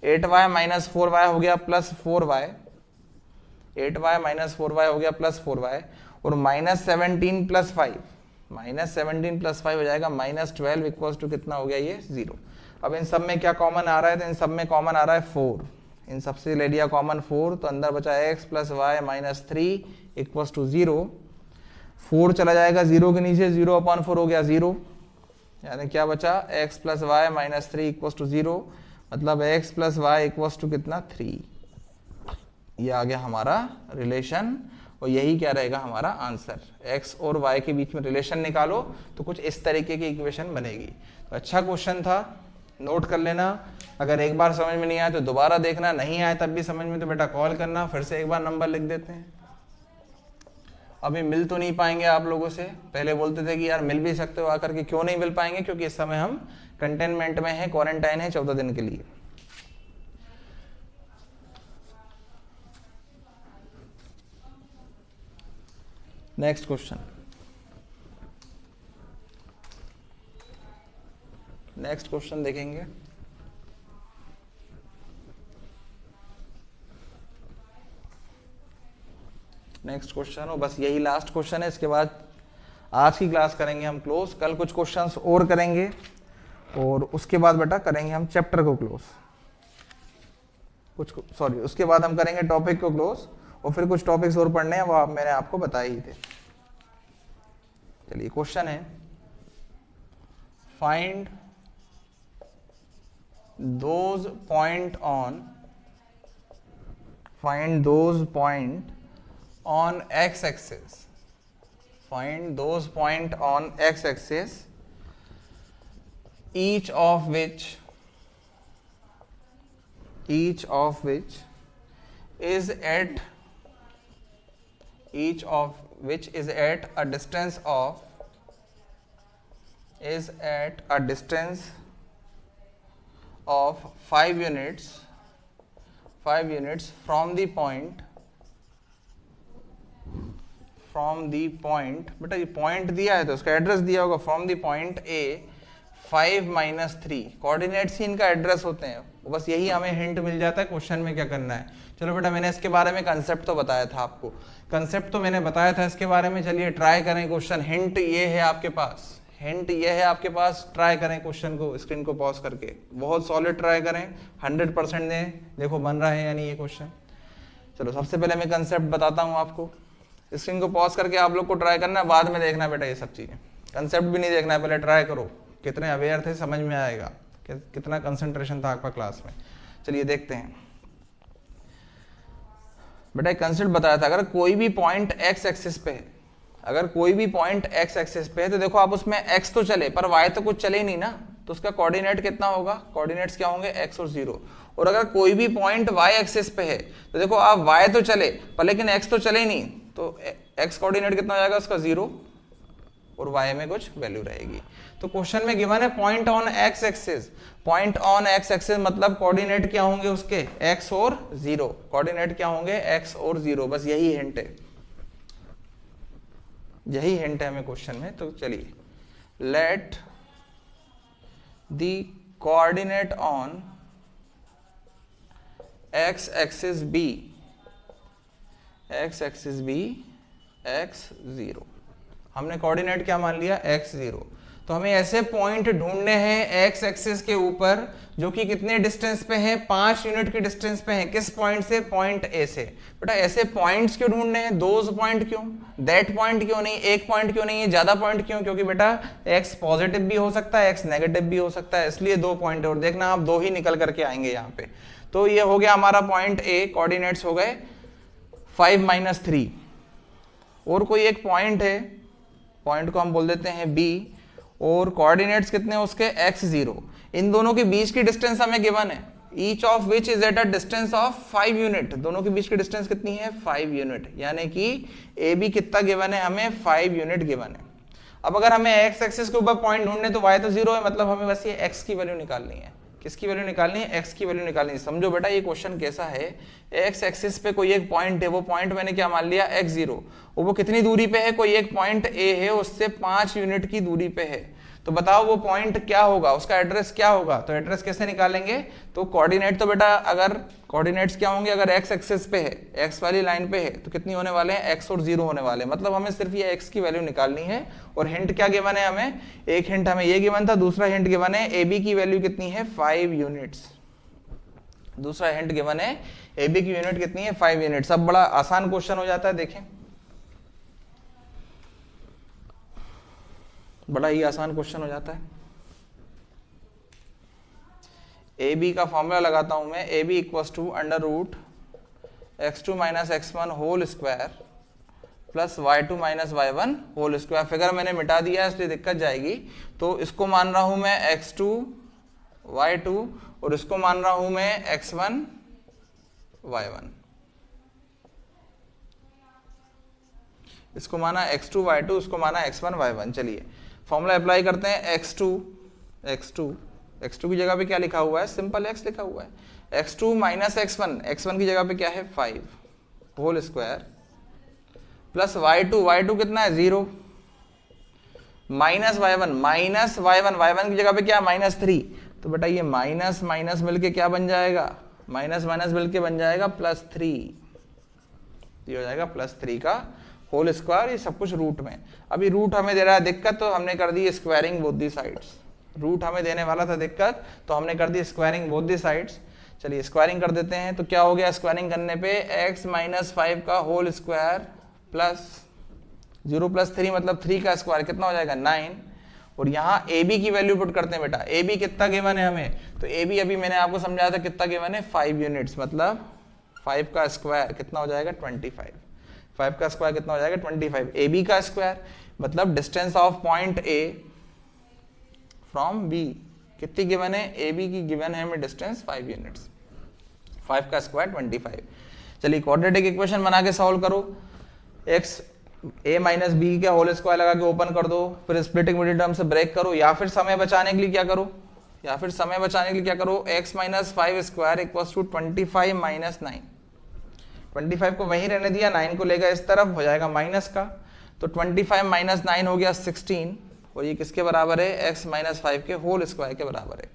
8y माइनस 4y हो गया +4y, 8y माइनस 4y हो गया +4y और -17 प्लस 5, -17 प्लस 5 हो जाएगा -12 इक्वल्स टू कितना हो गया ये 0। अब इन सब में क्या कॉमन आ रहा है, तो इन सब में कॉमन आ रहा है 4, इन सबसे ले लिया कॉमन 4, तो अंदर बचा x plus Y -3 equals to 0। 4 चला जाएगा 0 के नीचे, 0/4 हो गया 0, यानी क्या बचा x plus Y -3 equals to 0, मतलब x plus Y equals to कितना 3। ये आ गया हमारा रिलेशन और यही क्या रहेगा हमारा आंसर। x और y के बीच में रिलेशन निकालो तो कुछ इस तरीके की इक्वेशन बनेगी। तो अच्छा क्वेश्चन था, नोट कर लेना। अगर एक बार समझ में नहीं आया तो दोबारा देखना, नहीं आया तब भी समझ में तो बेटा कॉल करना, फिर से एक बार नंबर लिख देते हैं। अभी मिल तो नहीं पाएंगे आप लोगों से, पहले बोलते थे कि यार मिल भी सकते हो आकर के, क्यों नहीं मिल पाएंगे, क्योंकि इस समय हम कंटेनमेंट में हैं, क्वारंटाइन है 14 दिन के लिए। नेक्स्ट क्वेश्चन, नेक्स्ट क्वेश्चन देखेंगे। नेक्स्ट क्वेश्चन हो, बस यही लास्ट क्वेश्चन है, इसके बाद आज की क्लास करेंगे हम क्लोज। कल कुछ क्वेश्चंस और करेंगे और उसके बाद बेटा करेंगे हम चैप्टर को क्लोज, कुछ सॉरी उसके बाद हम करेंगे टॉपिक को क्लोज और फिर कुछ टॉपिक्स और पढ़ने हैं, वो मैंने आपको बताए ही थे। चलिए क्वेश्चन है, find those point on x-axis, find those point on x-axis each of which is at a distance of 5 units from the point बेटा ये पॉइंट दिया है तो उसका एड्रेस दिया होगा, from the point A 5 - 3 coordinates ही इनका एड्रेस होते हैं। बस यही हमें हिंट मिल जाता है क्वेश्चन में क्या करना है। चलो बेटा मैंने इसके बारे में कंसेप्ट तो बताया था आपको, कंसेप्ट तो मैंने बताया था इसके बारे में। चलिए ट्राई करें क्वेश्चन, हिंट ये है आपके पास, ट्राई करें क्वेश्चन को, स्क्रीन को पॉज करके बहुत सॉलिड ट्राई करें, 100% दें, देखो बन रहा है या नहीं ये क्वेश्चन। चलो सबसे पहले मैं कंसेप्ट बताता हूँ आपको, स्क्रीन को पॉज करके आप लोग को ट्राई करना है, बाद में देखना बेटा ये सब चीजें, कंसेप्ट भी नहीं देखना है, पहले ट्राई करो कितने अवेयर थे, समझ में आएगा कितना कंसंट्रेशन था आपका क्लास में। चलिए देखते हैं बेटा, एक कंसेप्ट बताया था, अगर कोई भी पॉइंट एक्स एक्सिस पे है, तो देखो आप उसमें एक्स तो चले पर वाई तो कुछ चले ही नहीं ना, तो उसका कोऑर्डिनेट कितना होगा, कोऑर्डिनेट्स क्या होंगे एक्स और 0। और अगर कोई भी पॉइंट वाई एक्सिस पे है तो देखो आप वाई तो चले पर लेकिन एक्स तो चले ही नहीं, तो एक्स कोऑर्डिनेट कितना हो जाएगा उसका 0 और वाई में कुछ वैल्यू रहेगी। तो क्वेश्चन में गिवन है पॉइंट ऑन एक्स एक्सिस, मतलब कोऑर्डिनेट क्या होंगे उसके एक्स और 0, कोऑर्डिनेट क्या होंगे एक्स और 0, बस यही हिंट है, यही हिंट है हमें क्वेश्चन में। तो चलिए, let the coordinate on X axis be x0, हमने कोऑर्डिनेट क्या मान लिया x0, तो हमें ऐसे पॉइंट ढूंढने हैं एक्स एक्सिस के ऊपर जो कि कितने डिस्टेंस पे हैं, 5 यूनिट के डिस्टेंस पे हैं। किस पॉइंट से? पॉइंट ए से। बेटा ऐसे पॉइंट्स क्यों ढूंढने हैं? दोज पॉइंट क्यों, दैट पॉइंट क्यों नहीं, एक पॉइंट क्यों नहीं है, ज्यादा पॉइंट क्यों? क्योंकि बेटा एक्स पॉजिटिव भी हो सकता है, एक्स नेगेटिव भी हो सकता है, इसलिए 2 पॉइंट। और देखना आप 2 ही निकल करके आएंगे यहाँ पे। तो ये हो गया हमारा पॉइंट ए, कोऑर्डिनेट्स हो गए 5 - 3। और कोई एक पॉइंट है, पॉइंट को हम बोल देते हैं बी, और कोऑर्डिनेट्स कितने उसके x0। इन दोनों के बीच की डिस्टेंस हमें गिवन है, each of which is at a distance of 5 unit. दोनों के बीच की डिस्टेंस कितनी है? 5 यूनिट, यानी कि ए बी कितना गिवन है हमें? 5 यूनिट गिवन है। अब अगर हमें एक्स एक्सिस के ऊपर पॉइंट ढूंढने तो y तो 0 है, मतलब हमें बस ये x की वैल्यू निकालनी है। किसकी वैल्यू निकालनी है? x की वैल्यू निकालनी है। समझो बेटा ये क्वेश्चन कैसा है, x एक्सिस पे कोई एक पॉइंट है, वो पॉइंट मैंने क्या मान लिया? x0। वो कितनी दूरी पे है? कोई एक पॉइंट a है, उससे 5 यूनिट की दूरी पे है। तो बताओ वो पॉइंट क्या होगा, उसका एड्रेस क्या होगा? तो एड्रेस कैसे निकालेंगे? तो कोऑर्डिनेट तो बेटा अगर कोऑर्डिनेट्स क्या होंगे, अगर x एक्सिस पे है, x वाली लाइन पे है, तो कितनी होने वाले हैं? x और 0 होने वाले हैं। मतलब हमें सिर्फ ये x की वैल्यू निकालनी है। और हिंट क्या गिवन है हमें? एक हिंट हमें ये गिवन था, दूसरा हिंट गिवन है ए बी की वैल्यू कितनी है? 5 यूनिट्स। दूसरा हिंट गिवन है ए बी की यूनिट कितनी है? 5 यूनिट्स। अब बड़ा आसान क्वेश्चन हो जाता है, देखें बड़ा ही आसान क्वेश्चन हो जाता है। ए बी का फॉर्मूला लगाता हूं मैं, A B equals to √x2 - x1 whole square plus y2 - y1 whole square. Figure मैंने मिटा दिया है इसलिए दिक्कत जाएगी। तो इसको मान रहा हूं मैं x2 y2 और इसको मान रहा हूं मैं x1 y1। इसको माना x2 y2, इसको माना x1 y1। चलिए फॉर्मूला अप्लाई करते हैं। x2 की जगह पे क्या लिखा हुआ है? सिंपल x लिखा हुआ है। x2 - x1 की जगह पे क्या है? 5 होल स्क्वायर प्लस y2 कितना है? 0 माइनस y1 की जगह पे क्या? -3। तो बेटा ये माइनस माइनस मिलके क्या बन जाएगा? माइनस माइनस मिलके बन जाएगा +3। ये हो जाएगा +3 का होल स्क्वायर। ये सब कुछ रूट में। अभी रूट हमें दे रहा है दिक्कत, तो हमने कर दी squaring both the sides. Root हमें देने वाला था दिक्कत, तो हमने कर दी स्क्वायरिंग बोथ दी साइड्स। चलिए स्क्वायरिंग कर देते हैं। तो क्या हो गया स्क्वायरिंग करने पे? x - 5 का होल स्क्वायर प्लस 0 + 3 मतलब 3 का स्क्वायर कितना हो जाएगा? 9। और यहाँ ए बी की वैल्यू पुट करते हैं बेटा। ए बी कितना गिवन है हमें? तो ए बी अभी मैंने आपको समझाया था कितना गिवन है? 5 यूनिट्स। मतलब 5 का स्क्वायर कितना हो जाएगा? 25। 5 का स्क्वायर कितना हो जाएगा? 25। ए बी का स्क्वायर मतलब distance of point A from B कितनी गिवन है? ए बी की गिवन है हमें डिस्टेंस 5 यूनिट्स। 5 का स्क्वायर 25। चलिए क्वाड्रेटिक इक्वेशन बना के सॉल्व करो। x a - b का होल स्क्वायर लगा के ओपन कर दो, फिर स्प्लिटिंग मिडिल टर्म से ब्रेक करो, या फिर समय बचाने के लिए क्या करो? x - 5 square equals to 25 - 9। 25 को वहीं रहने दिया, 9 को लेकर इस तरफ हो जाएगा माइनस का। तो 25 - 9 हो गया 16। और ये किसके बराबर है? x - 5 के होल स्क्वायर के बराबर है।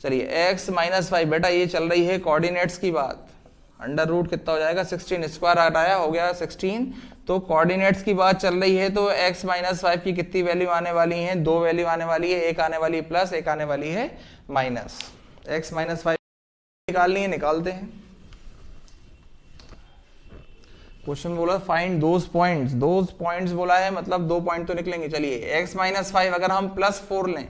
चलिए x - 5 बेटा ये चल रही है कोऑर्डिनेट्स की बात। अंडर रूट कितना हो जाएगा? 16। स्क्वायर हटाया हो गया 16। तो कोऑर्डिनेट्स की बात चल रही है, तो x - 5 की कितनी वैल्यू आने वाली है? 2 वैल्यू आने वाली है, एक आने वाली है प्लस, एक आने वाली है माइनस। x - 5 निकालनी है, निकालते हैं। क्वेश्चन बोला फाइंड दोज पॉइंट्स बोला है, मतलब 2 पॉइंट तो निकलेंगे। चलिए x - 5 अगर हम +4 लें,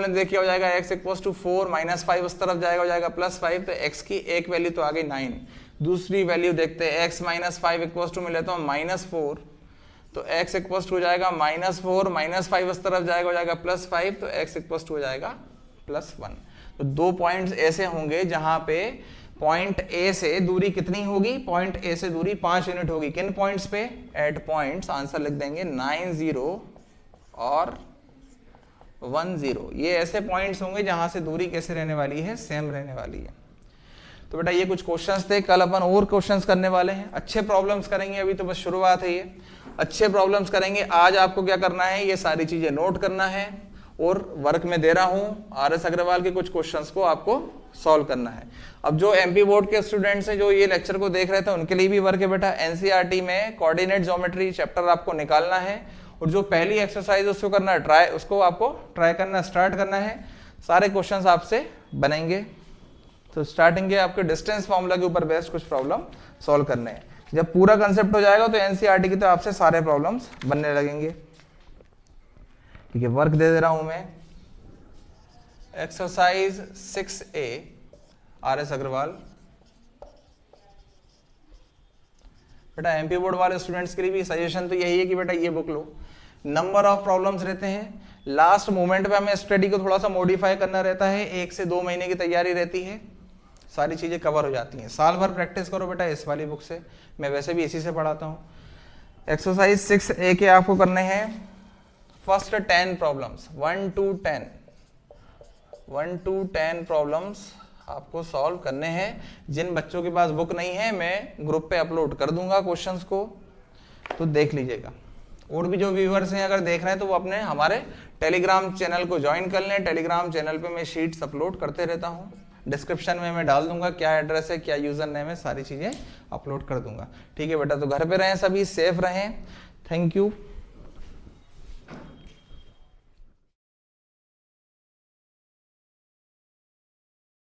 देखिए हो जाएगा x इक्वल्स टू 4 -5 उस तरफ जाएगा, हो जाएगा +5। तो x की एक वैल्यू तो आ गई 9। दूसरी वैल्यू देखते हैं, x - 5 इक्वल्स टू मैं लेता हूँ -4। तो x इक्वल्स टू हो जाएगा -4 -5 उस तरफ जाएगा, हो जाएगा +5। तो x इक्वल्स टू हो जाएगा +1। तो 2 पॉइंट्स ऐसे होंगे जहां पे पॉइंट ए से दूरी कितनी होगी? पॉइंट ए से दूरी 5 यूनिट होगी। किन पॉइंट्स पे? Eight points. आंसर लिख देंगे 9, 0 और 1, 0। ये ऐसे पॉइंट्स होंगे जहां से दूरी कैसे रहने वाली है? सेम रहने वाली है। तो बेटा ये कुछ क्वेश्चंस थे, कल अपन और क्वेश्चंस करने वाले हैं। अच्छे प्रॉब्लम्स करेंगे, अभी तो बस शुरुआत है ये। अच्छे प्रॉब्लम्स करेंगे। आज आपको क्या करना है? ये सारी चीजें नोट करना है और वर्क में दे रहा हूं RS अग्रवाल के कुछ क्वेश्चंस को आपको सॉल्व करना है। अब जो MP बोर्ड के स्टूडेंट्स हैं जो ये लेक्चर को देख रहे थे, उनके लिए भी वर्क है बेटा। NCERT में कोऑर्डिनेट ज्योमेट्री चैप्टर आपको निकालना है और जो पहली एक्सरसाइज उसको करना है ट्राई, उसको आपको ट्राई करना स्टार्ट करना है। सारे क्वेश्चंस आपसे बनेंगे। तो स्टार्टिंग के आपके डिस्टेंस फॉर्मूला के ऊपर बेस्ड कुछ प्रॉब्लम सॉल्व करने हैं। जब पूरा कंसेप्ट हो जाएगा तो एनसीईआरटी की तो आपसे सारे प्रॉब्लम्स बनने लगेंगे। ठीक है, वर्क दे दे रहा हूं मैं। Exercise 6A RS Agarwal. बेटा एमपी बोर्ड वाले स्टूडेंट्स के लिए भी सजेशन तो यही है कि बेटा ये book low. Number of problems रहते हैं, लास्ट मोमेंट पे हमें स्टडी को थोड़ा सा मॉडिफाई करना रहता है, 1 से 2 महीने की तैयारी रहती है, सारी चीजें कवर हो जाती हैं। साल भर प्रैक्टिस करो बेटा इस वाली बुक से, मैं वैसे भी इसी से पढ़ाता हूँ। एक्सरसाइज 6A के आपको करने हैं फर्स्ट 10 प्रॉब्लम्स, 1 to 10 प्रॉब्लम्स आपको सॉल्व करने हैं। जिन बच्चों के पास बुक नहीं है मैं ग्रुप पे अपलोड कर दूंगा क्वेश्चंस को, तो देख लीजिएगा। और भी जो व्यूअर्स हैं अगर देख रहे हैं तो वो अपने हमारे टेलीग्राम चैनल को ज्वाइन कर लें। टेलीग्राम चैनल पे मैं शीट्स अपलोड करते रहता हूँ, डिस्क्रिप्शन में मैं डाल दूंगा क्या एड्रेस है, क्या यूजर नेम है, सारी चीजें अपलोड कर दूंगा। ठीक है बेटा, तो घर पे रहें, सभी सेफ रहें। Thank you.